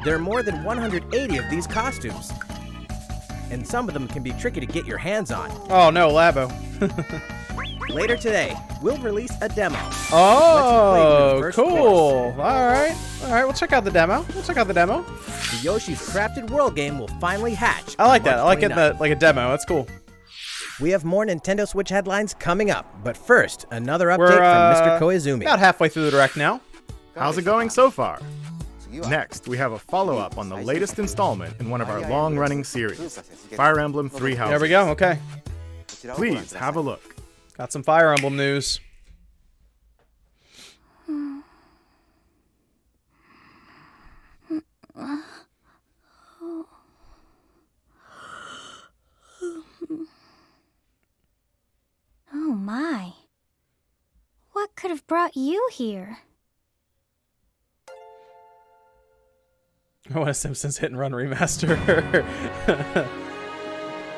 There are more than 180 of these costumes, and some of them can be tricky to get your hands on. Oh no, Labo. Later today, we'll release a demo. Oh, first cool. All right, we'll check out the demo. The Yoshi's Crafted World game will finally hatch. I like on that. I like March it 29th. like a demo. That's cool. We have more Nintendo Switch headlines coming up, but first, another update We're from Mr. Koizumi. about halfway through the direct now. How's it going so far? Next, we have a follow-up on the latest installment in one of our long-running series, Fire Emblem 3 Houses. There we go. Okay, Please have a look. got some Fire Emblem news. Oh my. What could have brought you here? I want a Simpsons Hit and Run remaster.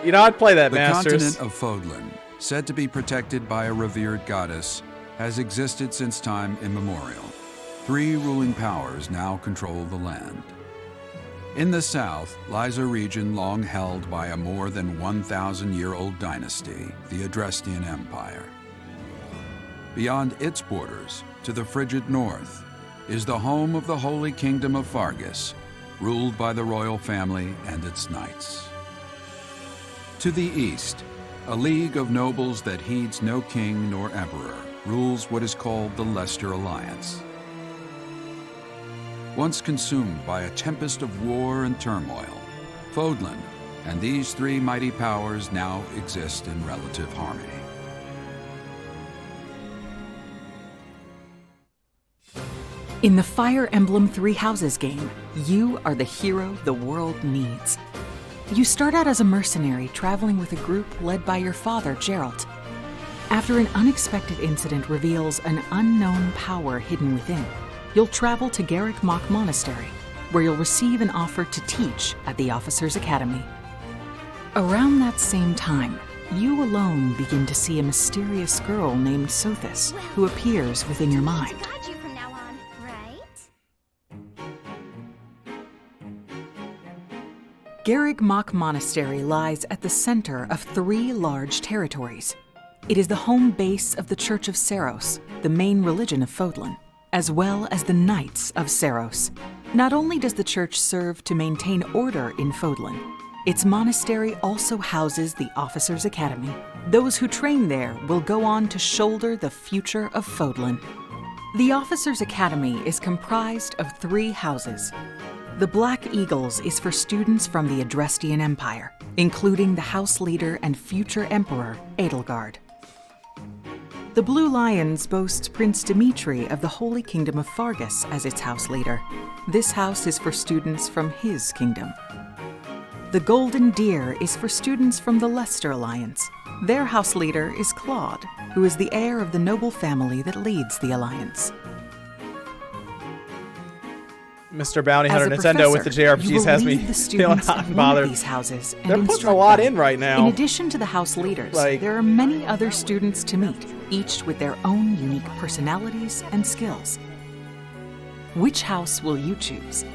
You know, I'd play that, The Masters. continent of Fodlan, said to be protected by a revered goddess, has existed since time immemorial. 3 ruling powers now control the land. In the south lies a region long held by a more than 1,000-year-old dynasty, the Adrestian Empire. Beyond its borders, to the frigid north, is the home of the Holy Kingdom of Fargus, ruled by the royal family and its knights. To the east, a league of nobles that heeds no king nor emperor rules what is called the Leicester Alliance. Once consumed by a tempest of war and turmoil, Fodlan and these 3 mighty powers now exist in relative harmony. In the Fire Emblem 3 Houses game, you are the hero the world needs. You start out as a mercenary traveling with a group led by your father, Geralt. After an unexpected incident reveals an unknown power hidden within, you'll travel to Garrick Mach Monastery, where you'll receive an offer to teach at the Officers' Academy. Around that same time, you alone begin to see a mysterious girl named Sothis, who appears within your mind. Got you from now on, right? Garrick Mach Monastery lies at the center of 3 large territories. It is the home base of the Church of Seiros, the main religion of Fodlan, as well as the Knights of Seiros. Not only does the church serve to maintain order in Fodlan, its monastery also houses the Officers' Academy. Those who train there will go on to shoulder the future of Fodlan. The Officers' Academy is comprised of 3 houses. The Black Eagles is for students from the Adrestian Empire, including the House Leader and future Emperor, Edelgard. The Blue Lions boasts Prince Dimitri of the Holy Kingdom of Fargus as its house leader. This house is for students from his kingdom. The Golden Deer is for students from the Leicester Alliance. Their house leader is Claude, who is the heir of the noble family that leads the alliance. Mr. Bounty As Hunter a Nintendo with the professor, you JRPGs will has me lead the feeling students hot of and one of bothered. these houses and They're putting a instruct lot them. in right now. In addition to the house leaders, Like- there are many other students to meet, each with their own unique personalities and skills. Which house will you choose?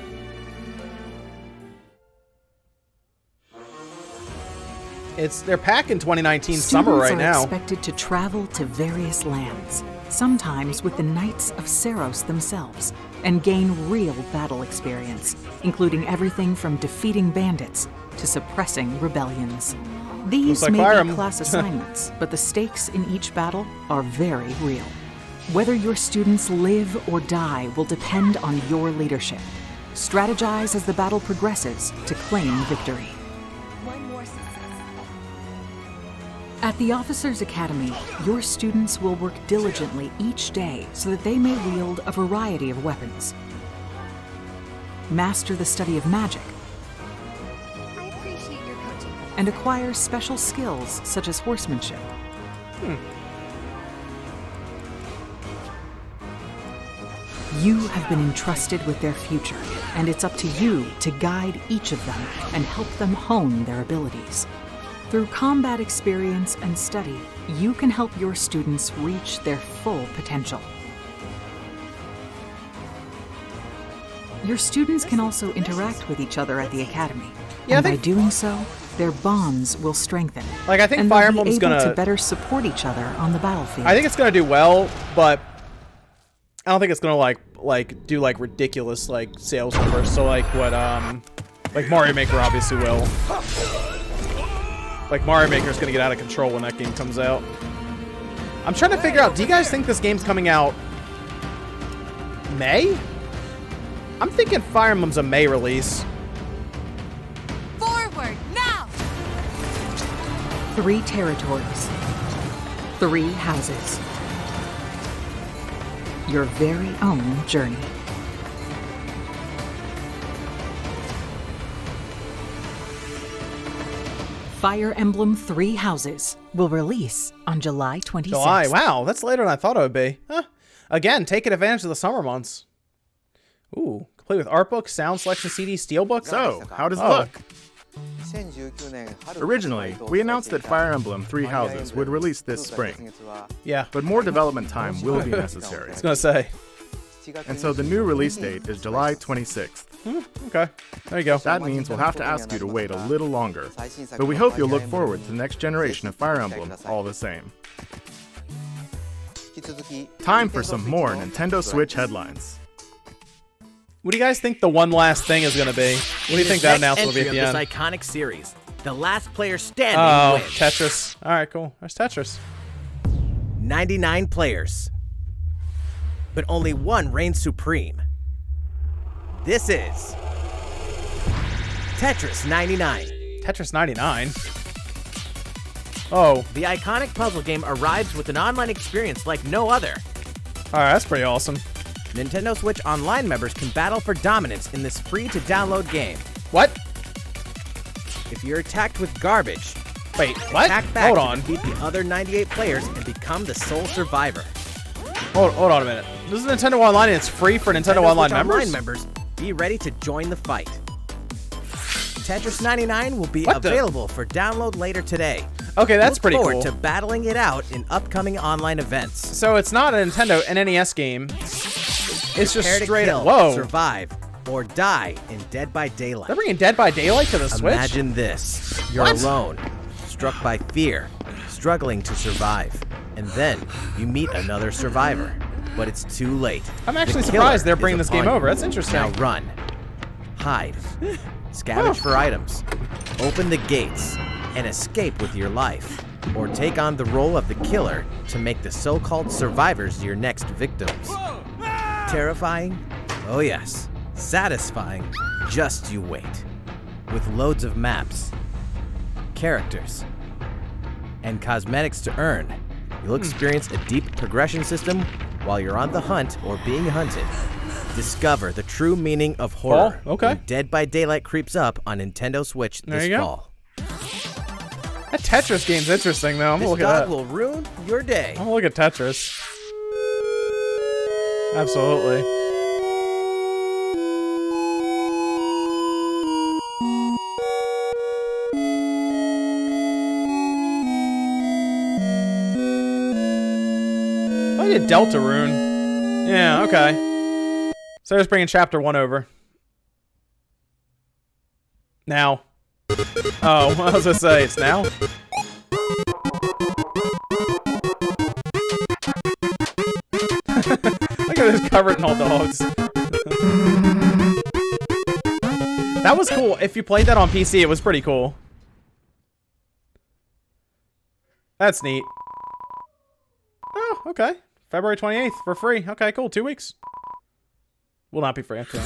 They're packing 2019 summer Students right are now. expected to travel to various lands, sometimes with the Knights of Seros themselves, and gain real battle experience, including everything from defeating bandits to suppressing rebellions. These like may Fire be Emblem. class assignments, but the stakes in each battle are very real. Whether your students live or die will depend on your leadership. Strategize as the battle progresses to claim victory. One more success. At the Officers Academy, your students will work diligently each day so that they may wield a variety of weapons. Master the study of magic, I appreciate your coaching. and acquire special skills such as horsemanship. You have been entrusted with their future, and it's up to you to guide each of them and help them hone their abilities. Through combat experience and study, you can help your students reach their full potential. Your students can also interact with each other at the academy, Yeah, I and by think- doing so, their bonds will strengthen. Like, I think and Fire they'll be Emblem's able gonna... to better support each other on the battlefield. I think it's gonna do well, but I don't think it's gonna like do like ridiculous like sales numbers. So like what like Mario Maker obviously will. Like Mario Maker's gonna get out of control when that game comes out. I'm trying to figure out, do you guys think this game's coming out May? I'm thinking Fire Emblem's a May release. Forward, now! 3 territories, 3 houses. Your very own journey. Fire Emblem 3 Houses will release on July 26th. July. Wow, that's later than I thought it would be. Huh. Again, taking advantage of the summer months. Ooh, complete with art book, sound selection CD, steelbook. So, how does it Oh. look? Originally, we announced that Fire Emblem 3 Houses would release this spring, Yeah, but more development time will be necessary. I was gonna say. And so the new release date is July 26th. Okay, there you go. That means we'll have to ask you to wait a little longer, but we hope you'll look forward to the next generation of Fire Emblem all the same. Time for some more Nintendo Switch headlines. What do you guys think the one last thing is gonna be? What do you think that announcement will be at the end? This iconic series, the last player standing Oh, wins. Tetris. All right, cool. There's Tetris. 99 players, but only one reigns supreme. This is Tetris 99. Tetris 99. Oh, The iconic puzzle game arrives with an online experience like no other. all right, that's pretty awesome. Nintendo Switch Online members can battle for dominance in this free-to-download game. What? If you're attacked with garbage, Wait, what? attack back Hold to on. defeat the other 98 players and become the sole survivor. Hold on a minute. This is Nintendo Online and it's free for Nintendo Online Switch members? Online members, be ready to join the fight. Tetris 99 will be What the- available for download later today. Okay, that's Look pretty forward cool. to battling it out in upcoming online events. So it's not a Nintendo, an NES game. It's just Prepare to straight kill, up. Whoa. survive, or die in Dead by Daylight. They're bringing Dead by Daylight to the Switch? Imagine this. You're What? alone, struck by fear, struggling to survive. And then you meet another survivor. But it's too late. I'm actually The surprised killer they're bringing is this game upon over. you. That's interesting. Now run, hide, scavenge for items, open the gates, and escape with your life. Or take on the role of the killer to make the so-called survivors your next victims. Terrifying? Oh yes. Satisfying? Just you wait. With loads of maps, characters, and cosmetics to earn, you'll experience a deep progression system while you're on the hunt or being hunted. Discover the true meaning of horror. Oh, okay. when Dead by Daylight creeps up on Nintendo Switch There this you go. fall. That Tetris game's interesting, though. I'm This gonna look dog at that. will ruin your day. I'm gonna look at Tetris. Absolutely. I did Deltarune. Yeah, okay. So just bringing chapter 1 over. Now. Oh, I was gonna say, it's now? covered in all dogs. That was cool. If you played that on PC, it was pretty cool. That's neat. Oh, okay. February 28th for free. Okay, cool. 2 weeks. Will not be free. Okay.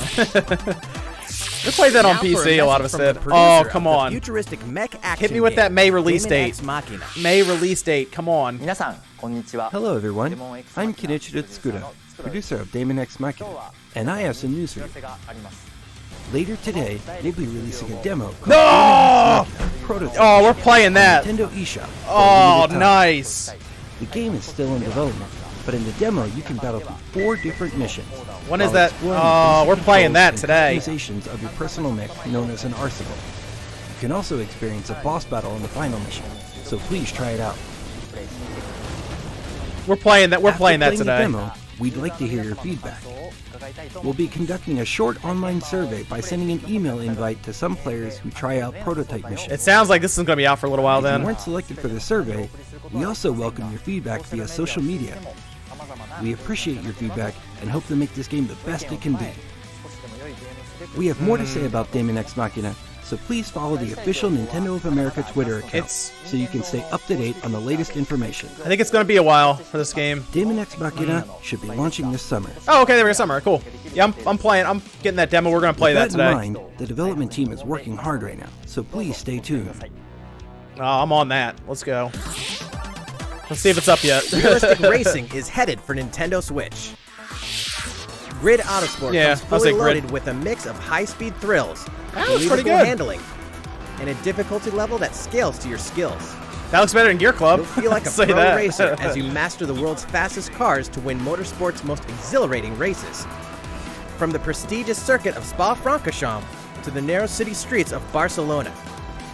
We played that on PC, a lot of us did. Oh, come on. Futuristic mech action Hit me with that May release Daemon date. X Machina. May release date. Come on. Hello everyone, I'm Kenichiro Tsukuda, producer of Daemon X Machina, and I have some news for you. Later today, they'll be releasing a demo called No! Daemon X Machina Prototype Oh, we're playing that. Nintendo eShop. for a Oh, limited time. nice. The game is still in development, but in the demo you can battle through 4 different missions. When is while that? exploring Oh, the we're basic playing that controls today. and customizations of your personal mech known as an arsenal. You can also experience a boss battle in the final mission, so please try it out. We're playing that. We're After playing that the today. demo, we'd like to hear your feedback. We'll be conducting a short online survey by sending an email invite to some players who try out prototype missions. It sounds like this is going to be out for a little while If you then. weren't selected for the survey, we also welcome your feedback via social media. We appreciate your feedback and hope to make this game the best it can be. We have more to say about Daemon X Machina, so please follow the official Nintendo of America Twitter account so you can stay up to date on the latest information. I think it's going to be a while for this game. Daemon X Machina should be launching this summer. Oh, okay, there we go. Summer. Cool. Yeah, I'm playing. I'm getting that demo. We're going to play that With that today. in mind, the development team is working hard right now, so please stay tuned. Oh, I'm on that. Let's go. Let's see if it's up yet. Realistic racing is headed for Nintendo Switch. Grid Autosport Yeah, comes I'll say fully Grid. loaded with a mix of high-speed thrills, That was pretty believable good. handling, and a difficulty level that scales to your skills. That looks better than Gear Club. You'll feel like a Say pro that. racer as you master the world's fastest cars to win motorsport's most exhilarating races. From the prestigious circuit of Spa-Francorchamps to the narrow city streets of Barcelona,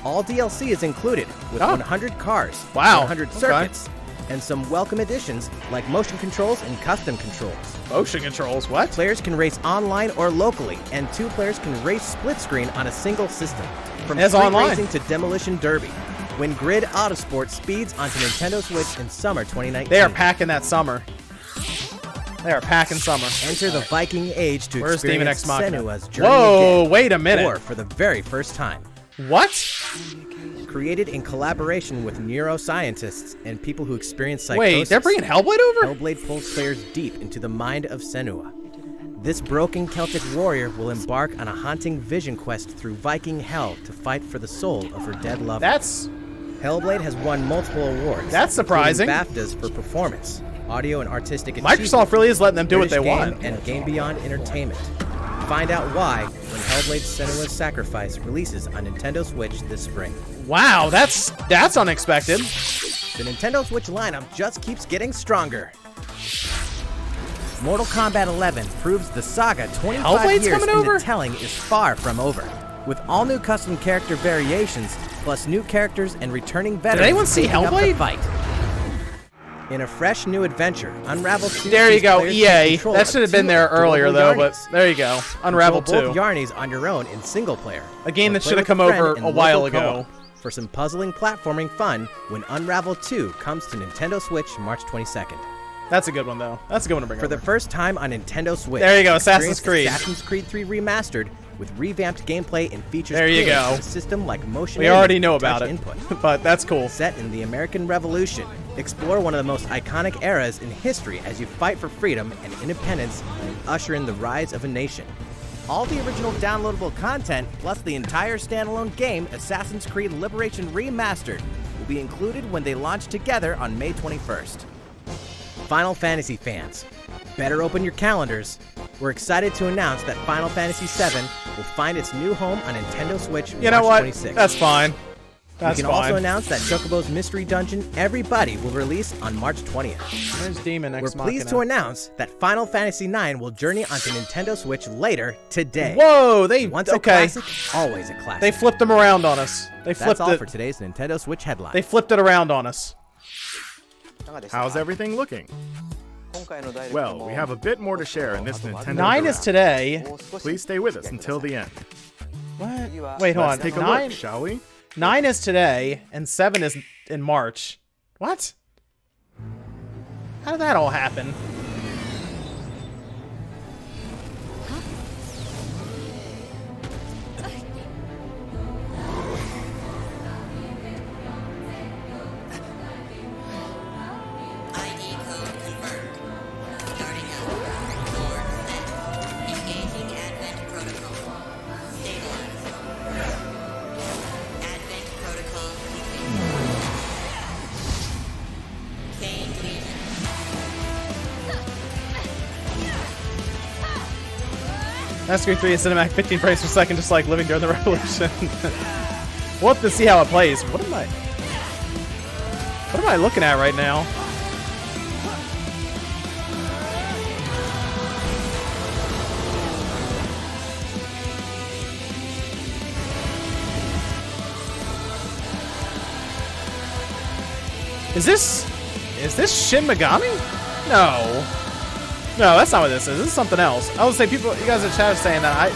all DLC is included with Oh. 100 cars, Wow, 100 okay. circuits, and some welcome additions like motion controls and custom controls. Motion controls. What? Players can race online or locally, and 2 players can race split screen on a single system. From That's street online. racing to demolition derby. When Grid Autosport speeds onto Nintendo Switch in summer 2019. They are packing that summer. They are packing summer. Enter the Viking Age to Where's Daemon experience X Machina? Senua's journey Whoa, again, wait a minute. or for the very first time. What? Created in collaboration with neuroscientists and people who experience psychosis. Wait, they're bringing Hellblade over? Hellblade pulls players deep into the mind of Senua. This broken Celtic warrior will embark on a haunting vision quest through Viking hell to fight for the soul of her dead lover. That's Hellblade has won multiple awards. That's surprising. including BAFTAs for performance, audio and artistic Microsoft achievement, really is letting them do what they British want. Game and Game Beyond Entertainment. Find out why when Hellblade Senua's Sacrifice releases on Nintendo Switch this spring. Wow, that's unexpected. The Nintendo Switch lineup just keeps getting stronger. Mortal Kombat 11 proves the saga 25 Hellblade's years coming in over? the telling is far from over. With all new custom character variations, plus new characters and returning veterans anyone see taking up the Hellblade? fight. In a fresh new adventure, Unravel 2 There you sees go, players EA. take control That of should have 2 been there earlier adorable though, but Yarnies. there you go. Unravel Control 2. both Yarnies on your own in single player. A game or that play should have with come friend over in a while local ago. co-op for some puzzling platforming fun when Unravel 2 comes to Nintendo Switch March 22nd. That's a good one though. That's a good one to bring For over. the first time on Nintendo Switch. There you go, Assassin's experience Creed. Assassin's Creed 3 Remastered with revamped gameplay and features There you tailored go. to a system like motion We aiming already and know touch about it, input. but that's cool. Set in the American Revolution, explore one of the most iconic eras in history as you fight for freedom and independence and usher in the rise of a nation. All the original downloadable content, plus the entire standalone game, Assassin's Creed Liberation Remastered, will be included when they launch together on May 21st. Final Fantasy fans, better open your calendars. We're excited to announce that Final Fantasy VII will find its new home on Nintendo Switch You know March what? 26th. That's fine. That's we can fine. also announce that Chocobo's Mystery Dungeon Everybody will release on March 20th. There's Daemon X We're pleased to Machina. announce that Final Fantasy IX will journey onto Nintendo Switch later today. Whoa, they Once a okay. classic, always a classic. They flipped them around on us. They That's flipped all it. for today's Nintendo Switch headline. They flipped it around on us. How's everything looking? Well, we have a bit more to share in this Nintendo 9 is Direct. today. Please stay with us until the end. What? Wait, hold on. Let's take a 9, look, shall we? 9 is today, and 7 is in March. What? How did that all happen? Massacre 3 is cinematic 15 frames per second, just like living during the revolution. We'll have to see how it plays. What am I looking at right now? Is this Shin Megami? No. No, that's not what this is. This is something else. I would say you guys in chat are saying that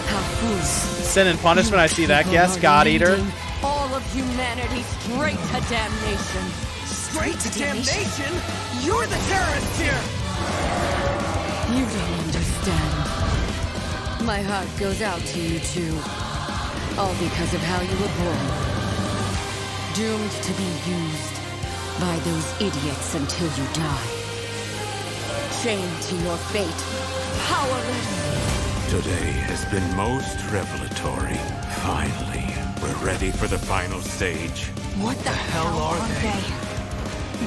Sin and Punishment, I see that. Yes, God Eater. All of humanity straight to damnation. Straight to damnation? You're the terrorist here! You don't understand. My heart goes out to you too. All because of how you were born. Doomed to be used by those idiots until you die. Chained to your fate. Powerless. Today has been most revelatory. Finally, we're ready for the final stage. What the hell are they?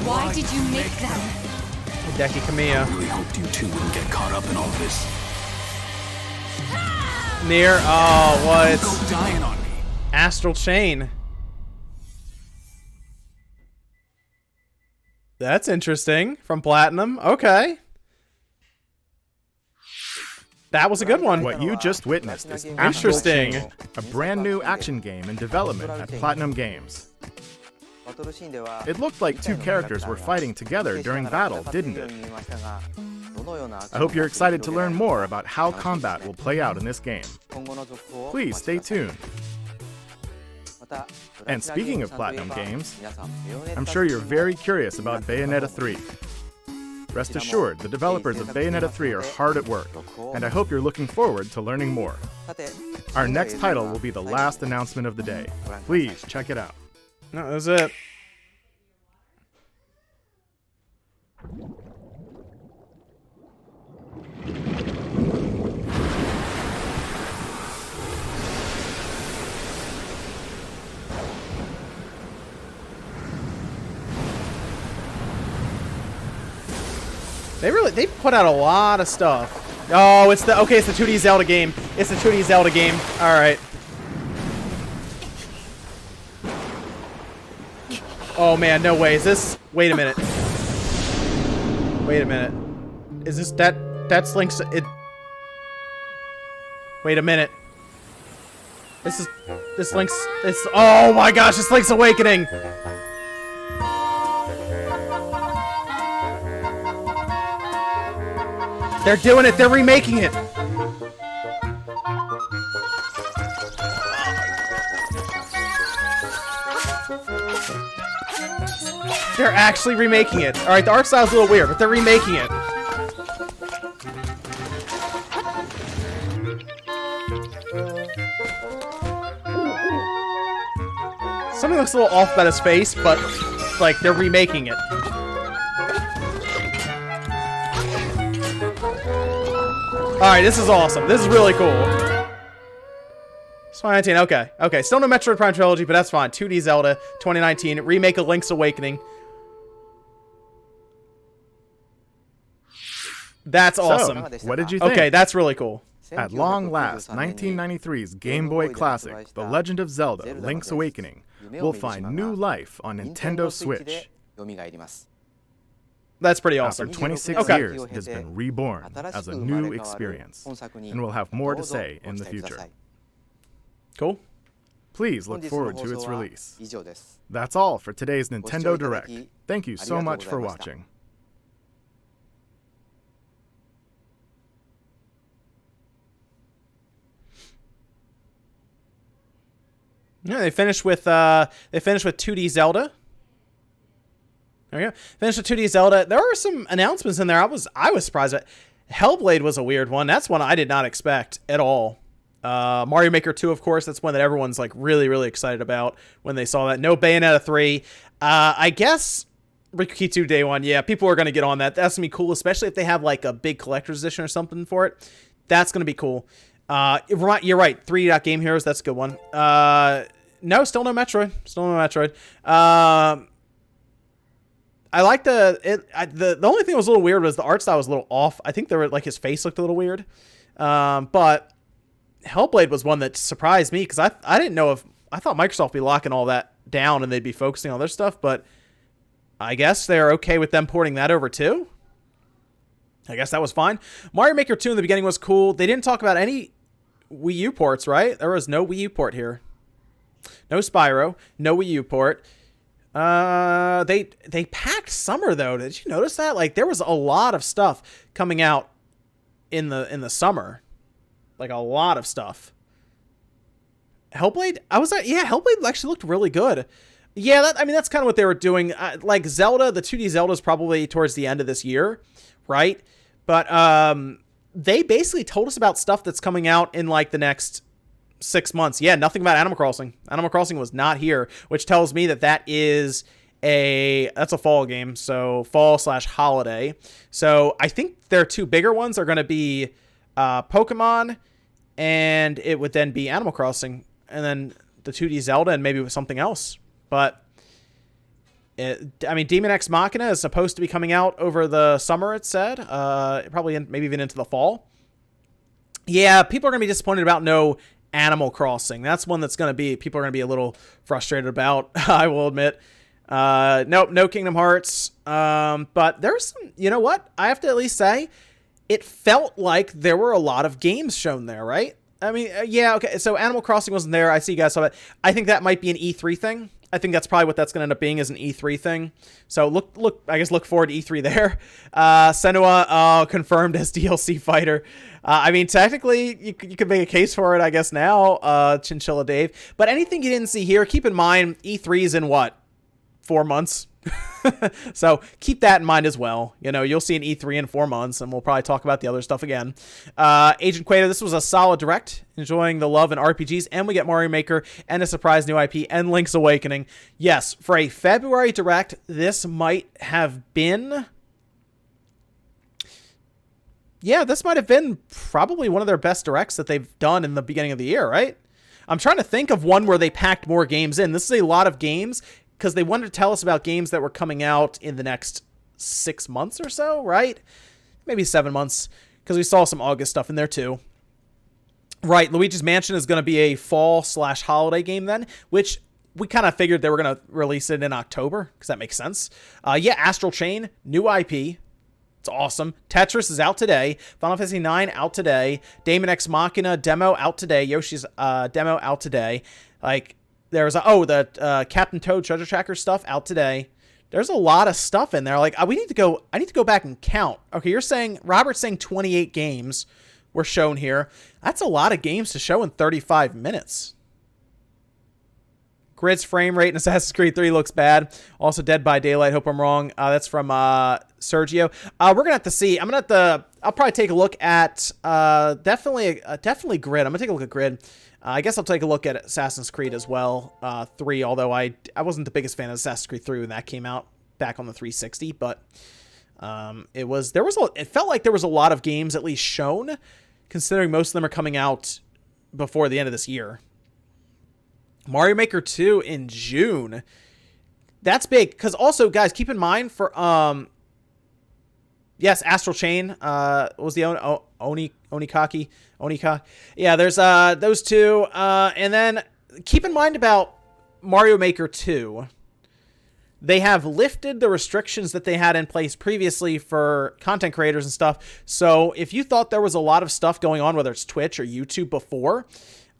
Why did you make them? Hideki Kamiya. I really hoped you two wouldn't get caught up in all this. Near. Oh, what? Don't go dying on me. Astral Chain. That's interesting. From Platinum. Okay. That was a good one. What you just witnessed is Astral Interesting. Chain, a brand new action game in development at Platinum Games. It looked like two characters were fighting together during battle, didn't it? I hope you're excited to learn more about how combat will play out in this game. Please stay tuned. And speaking of Platinum Games, I'm sure you're very curious about Bayonetta 3. Rest assured, the developers of Bayonetta 3 are hard at work, and I hope you're looking forward to learning more. Our next title will be the last announcement of the day. Please check it out. No, that's it. They put out a lot of stuff. Oh, it's the 2D Zelda game. It's the 2D Zelda game. All right. Oh man, no way. Is this? Wait a minute. Wait a minute. Is this that's Link's? Wait a minute. This Link's. Oh my gosh! This Link's Awakening. They're doing it. They're remaking it. They're actually remaking it. All right, the art style's a little weird, but they're remaking it. Something looks a little off about his face, but like they're remaking it. Alright, this is awesome. This is really cool. 2019, okay. Okay, still no Metroid Prime Trilogy, but that's fine. 2D Zelda, 2019, remake of Link's Awakening. That's awesome. So, what did you think? Okay, that's really cool. At long last, 1993's Game Boy classic, The Legend of Zelda, Link's Awakening, will find new life on Nintendo Switch. That's pretty awesome. After 26 years, it has been reborn as a new experience, and we'll have more to say in the future. Cool. Please look forward to its release. That's all for today's Nintendo Direct. Thank you so much for watching. Yeah, they finished with 2D Zelda. There we go. Finished with 2D Zelda. There were some announcements in there. I was surprised at. Hellblade was a weird one. That's one I did not expect at all. Mario Maker 2, of course, that's one that everyone's like really, really excited about when they saw that. No Bayonetta 3. I guess Rikiki Day 1. Yeah, people are gonna get on that. That's gonna be cool, especially if they have like a big collector's edition or something for it. That's gonna be cool. You're right. 3 Game Heroes. That's a good one. No, still no Metroid. Still no Metroid. I like the only thing that was a little weird was the art style was a little off. I think his face looked a little weird. But Hellblade was one that surprised me because I didn't know if I thought Microsoft would be locking all that down and they'd be focusing on their stuff, but I guess they're okay with them porting that over too. I guess that was fine. Mario Maker 2 in the beginning was cool. They didn't talk about any Wii U ports, right? There was no Wii U port here. No Spyro, no Wii U port. They packed summer though. Did you notice that? Like there was a lot of stuff coming out in the summer. Like a lot of stuff. Hellblade? Hellblade actually looked really good. Yeah, that's kind of what they were doing. Like Zelda, the 2D Zelda is probably towards the end of this year, right? But they basically told us about stuff that's coming out in like the next 6 months. Yeah, nothing about Animal Crossing. Animal Crossing was not here, which tells me that is that's a fall game, so fall/holiday. So I think their two bigger ones are going to be Pokemon, and it would then be Animal Crossing, and then the 2D Zelda, and maybe something else. But Daemon X Machina is supposed to be coming out over the summer, it said. Probably maybe even into the fall. Yeah, people are going to be disappointed about no Animal Crossing. That's one that's going to be, people are going to be a little frustrated about, I will admit. Nope, no Kingdom Hearts. But there's some, you know what? I have to at least say, it felt like there were a lot of games shown there, right? I mean, yeah, okay. So Animal Crossing wasn't there. I see you guys saw that. I think that might be an E3 thing. I think that's probably what that's going to end up being, is an E3 thing. So look forward to E3 there. Senua confirmed as DLC fighter. I mean, technically, you could make a case for it, I guess, now, Chinchilla Dave. But anything you didn't see here, keep in mind, E3 is in what? 4 months? So keep that in mind as well. You know, you'll see an E3 in 4 months, and we'll probably talk about the other stuff again. Agent Quato, this was a solid direct, enjoying the love in RPGs, and we get Mario Maker and a surprise new IP and Link's Awakening. Yes, for a February direct, this might have been... Yeah, this might have been probably one of their best directs that they've done in the beginning of the year, right? I'm trying to think of one where they packed more games in. This is a lot of games, because they wanted to tell us about games that were coming out in the next 6 months or so, right? Maybe 7 months, because we saw some August stuff in there too. Right, Luigi's Mansion is going to be a fall/holiday game then, which we kind of figured they were going to release it in October, because that makes sense. Yeah, Astral Chain, new IP. It's awesome. Tetris is out today. Final Fantasy IX out today. Daemon X Machina demo out today. Yoshi's demo out today. Like, there's the Captain Toad Treasure Tracker stuff out today. There's a lot of stuff in there. Like, I need to go back and count. Okay, Robert's saying 28 games were shown here. That's a lot of games to show in 35 minutes. Grid's frame rate in Assassin's Creed 3 looks bad. Also, Dead by Daylight. Hope I'm wrong. That's from Sergio. We're gonna have to see. I'll probably take a look at definitely Grid. I'm gonna take a look at Grid. I guess I'll take a look at Assassin's Creed as well. 3, although I wasn't the biggest fan of Assassin's Creed 3 when that came out back on the 360, but it felt like there was a lot of games at least shown, considering most of them are coming out before the end of this year. Mario Maker 2 in June. That's big, because also, guys, keep in mind for yes, Astral Chain was the Onikaki. Yeah, there's those two, and then keep in mind about Mario Maker 2. They have lifted the restrictions that they had in place previously for content creators and stuff. So if you thought there was a lot of stuff going on, whether it's Twitch or YouTube before,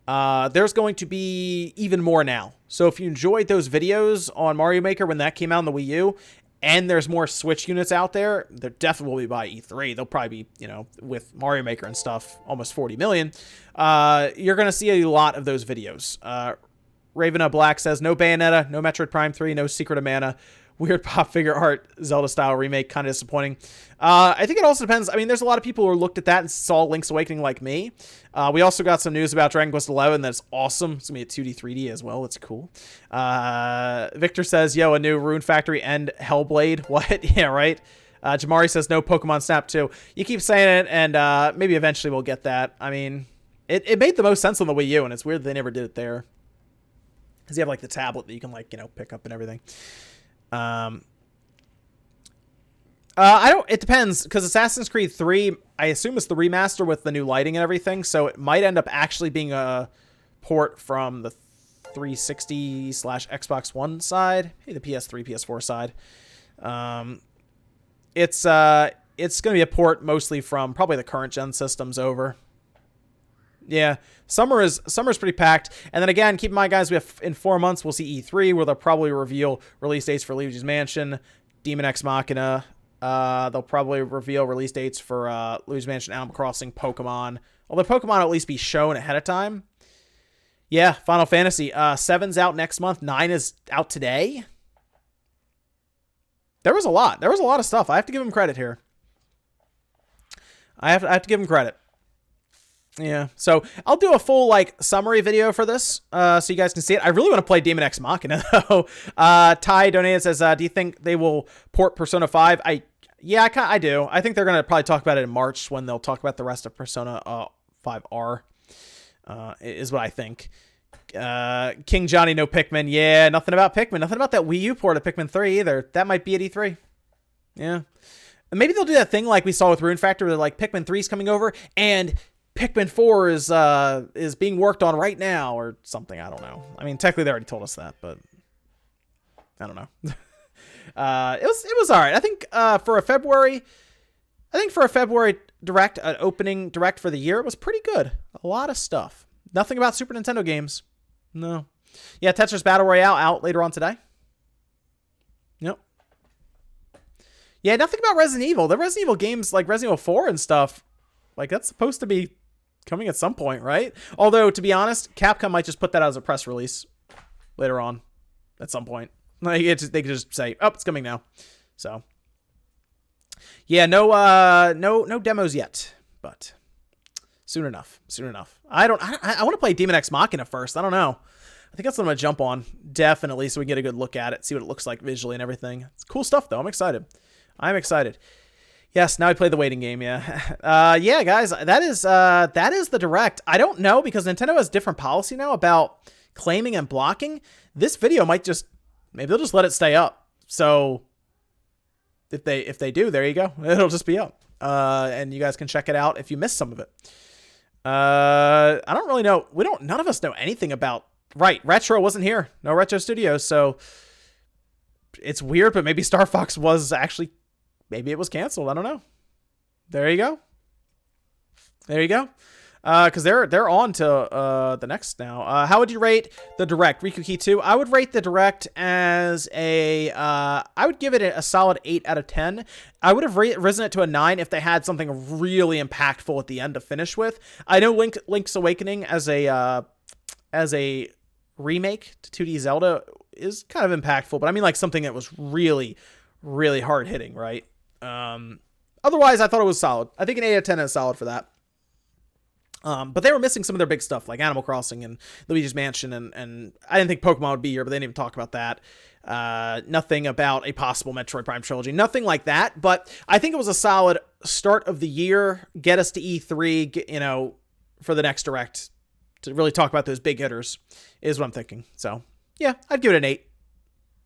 there's going to be even more now. So if you enjoyed those videos on Mario Maker when that came out on the Wii U, and there's more Switch units out there, they're definitely will be by E3. They'll probably be, with Mario Maker and stuff, almost 40 million. You're going to see a lot of those videos. Ravena Black says, no Bayonetta, no Metroid Prime 3, no Secret of Mana. Weird pop figure art, Zelda-style remake, kind of disappointing. I think it also depends. I mean, there's a lot of people who looked at that and saw Link's Awakening like me. We also got some news about Dragon Quest XI that's awesome. It's going to be a 2D, 3D as well. It's cool. Victor says, yo, a new Rune Factory and Hellblade. What? Yeah, right? Jamari says, no Pokemon Snap 2. You keep saying it, and maybe eventually we'll get that. I mean, it made the most sense on the Wii U, and it's weird they never did it there. Because you have, the tablet that you can, pick up and everything. It depends, because Assassin's Creed 3, I assume it's the remaster with the new lighting and everything, so it might end up actually being a port from the 360/Xbox One side, maybe the PS3, PS4 side. It's going to be a port mostly from probably the current gen systems over. Yeah, summer is pretty packed. And then again, keep in mind, guys, in 4 months we'll see E3, where they'll probably reveal release dates for Luigi's Mansion, Demon X Machina. They'll probably reveal release dates for Luigi's Mansion, Animal Crossing, Pokemon. Although Pokemon will at least be shown ahead of time. Yeah, Final Fantasy. 7's out next month. 9 is out today. There was a lot. There was a lot of stuff. I have to give him credit here. I have to give him credit. Yeah, so I'll do a full summary video for this, so you guys can see it. I really want to play Demon X Machina though. Ty donated, says, "Do you think they will port Persona 5?" Yeah, I do. I think they're gonna probably talk about it in March when they'll talk about the rest of Persona 5R. Is what I think. King Johnny, no Pikmin. Yeah, nothing about Pikmin. Nothing about that Wii U port of Pikmin 3 either. That might be at E3. Yeah, and maybe they'll do that thing like we saw with Rune Factor, where Pikmin 3 is coming over and Pikmin 4 is being worked on right now or something. I don't know. I mean, technically they already told us that, but I don't know. It was all right. I think for a February direct, an opening direct for the year, it was pretty good. A lot of stuff. Nothing about Super Nintendo games. No. Yeah, Tetris Battle Royale out later on today. Yep. Yeah, nothing about Resident Evil. The Resident Evil games like Resident Evil 4 and stuff, that's supposed to be coming at some point, right? Although, to be honest, Capcom might just put that as a press release later on at some point. They could just say, "Oh, it's coming now." So, yeah, no demos yet, but soon enough. I want to play Demon X Machina first. I don't know. I think that's what I'm gonna jump on, definitely, so we can get a good look at it, see what it looks like visually and everything. It's cool stuff, though. I'm excited. Yes, now I play the waiting game, yeah. Yeah, guys, that is the Direct. I don't know, because Nintendo has different policy now about claiming and blocking. This video might maybe they'll just let it stay up. So if they do, there you go. It'll just be up. And you guys can check it out if you missed some of it. I don't really know. None of us know anything about, right, Retro wasn't here. No Retro Studios, so it's weird, but maybe Star Fox was actually, maybe it was canceled. I don't know. There you go. Because they're on to the next now. How would you rate the Direct? Riku Key 2. I would rate the Direct as I would give it a solid 8 out of 10. I would have risen it to a 9 if they had something really impactful at the end to finish with. I know Link's Awakening as a remake to 2D Zelda is kind of impactful, but I mean something that was really, really hard hitting, right? Otherwise, I thought it was solid. I think an 8 out of 10 is solid for that. But they were missing some of their big stuff, like Animal Crossing and Luigi's Mansion, and I didn't think Pokemon would be here, but they didn't even talk about that. Nothing about a possible Metroid Prime trilogy, nothing like that. But I think it was a solid start of the year, get us to E3, for the next Direct to really talk about those big hitters, is what I'm thinking. So yeah, I'd give it an 8.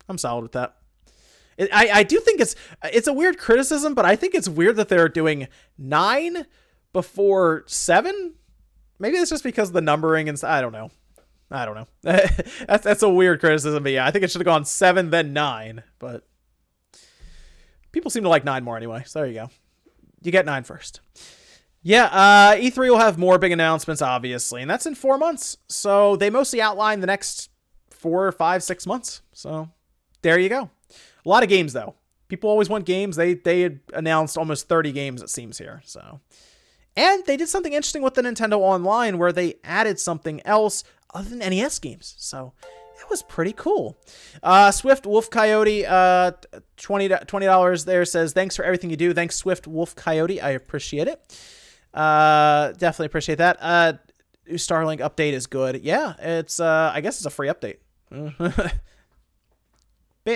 I'm solid with that. I do think it's a weird criticism, but I think it's weird that they're doing 9 before 7. Maybe it's just because of the numbering and I don't know. That's a weird criticism, but yeah, I think it should have gone 7 then 9. But people seem to like 9 more anyway, so there you go. You get 9 first. Yeah, E3 will have more big announcements, obviously, and that's in 4 months. So they mostly outline the next 4, 5, 6 months. So there you go. A lot of games, though. People always want games. They had announced almost 30 games, it seems, here. So, and they did something interesting with the Nintendo Online where they added something else other than NES games. So that was pretty cool. Swift Wolf Coyote, $20 there, says, "Thanks for everything you do." Thanks, Swift Wolf Coyote. I appreciate it. Definitely appreciate that. Starlink update is good. Yeah, it's I guess it's a free update.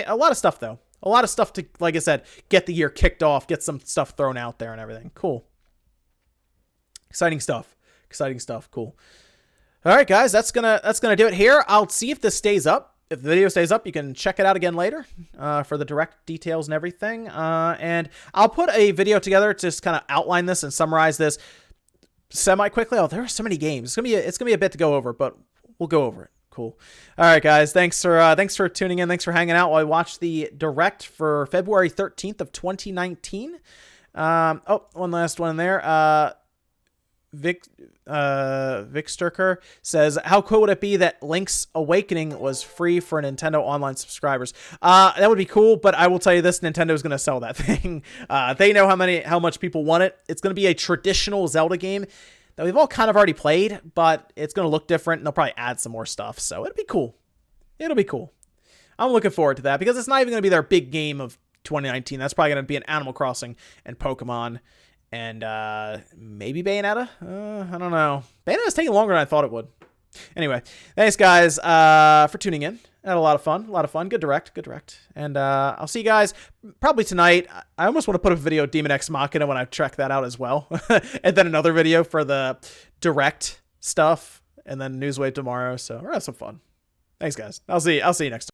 A lot of stuff, though. A lot of stuff to, like I said, get the year kicked off, get some stuff thrown out there and everything. Cool. Exciting stuff. Cool. All right, guys, that's gonna do it here. I'll see if this stays up. if the video stays up, you can check it out again later for the direct details and everything. And I'll put a video together to just kind of outline this and summarize this semi-quickly. Oh, there are so many games. It's gonna be a bit to go over, but we'll go over it. Cool. All right, guys. Thanks for tuning in. Thanks for hanging out while I watch the direct for February 13th of 2019. Oh, one last one there. Vic Sturker says, how cool would it be that Link's Awakening was free for Nintendo Online subscribers? That would be cool, but I will tell you this, Nintendo is going to sell that thing. They know how much people want it. It's going to be a traditional Zelda game that we've all kind of already played, but it's going to look different, and they'll probably add some more stuff, so it'll be cool. It'll be cool. I'm looking forward to that, because it's not even going to be their big game of 2019. That's probably going to be an Animal Crossing and Pokemon and maybe Bayonetta. I don't know. Bayonetta's taking longer than I thought it would. Anyway, thanks guys for tuning in. I had a lot of fun. Good direct. And I'll see you guys probably tonight. I almost want to put a video of Demon X Machina when I check that out as well. And then another video for the direct stuff, and then Newswave tomorrow. So we're gonna have some fun. Thanks guys. I'll see you next time.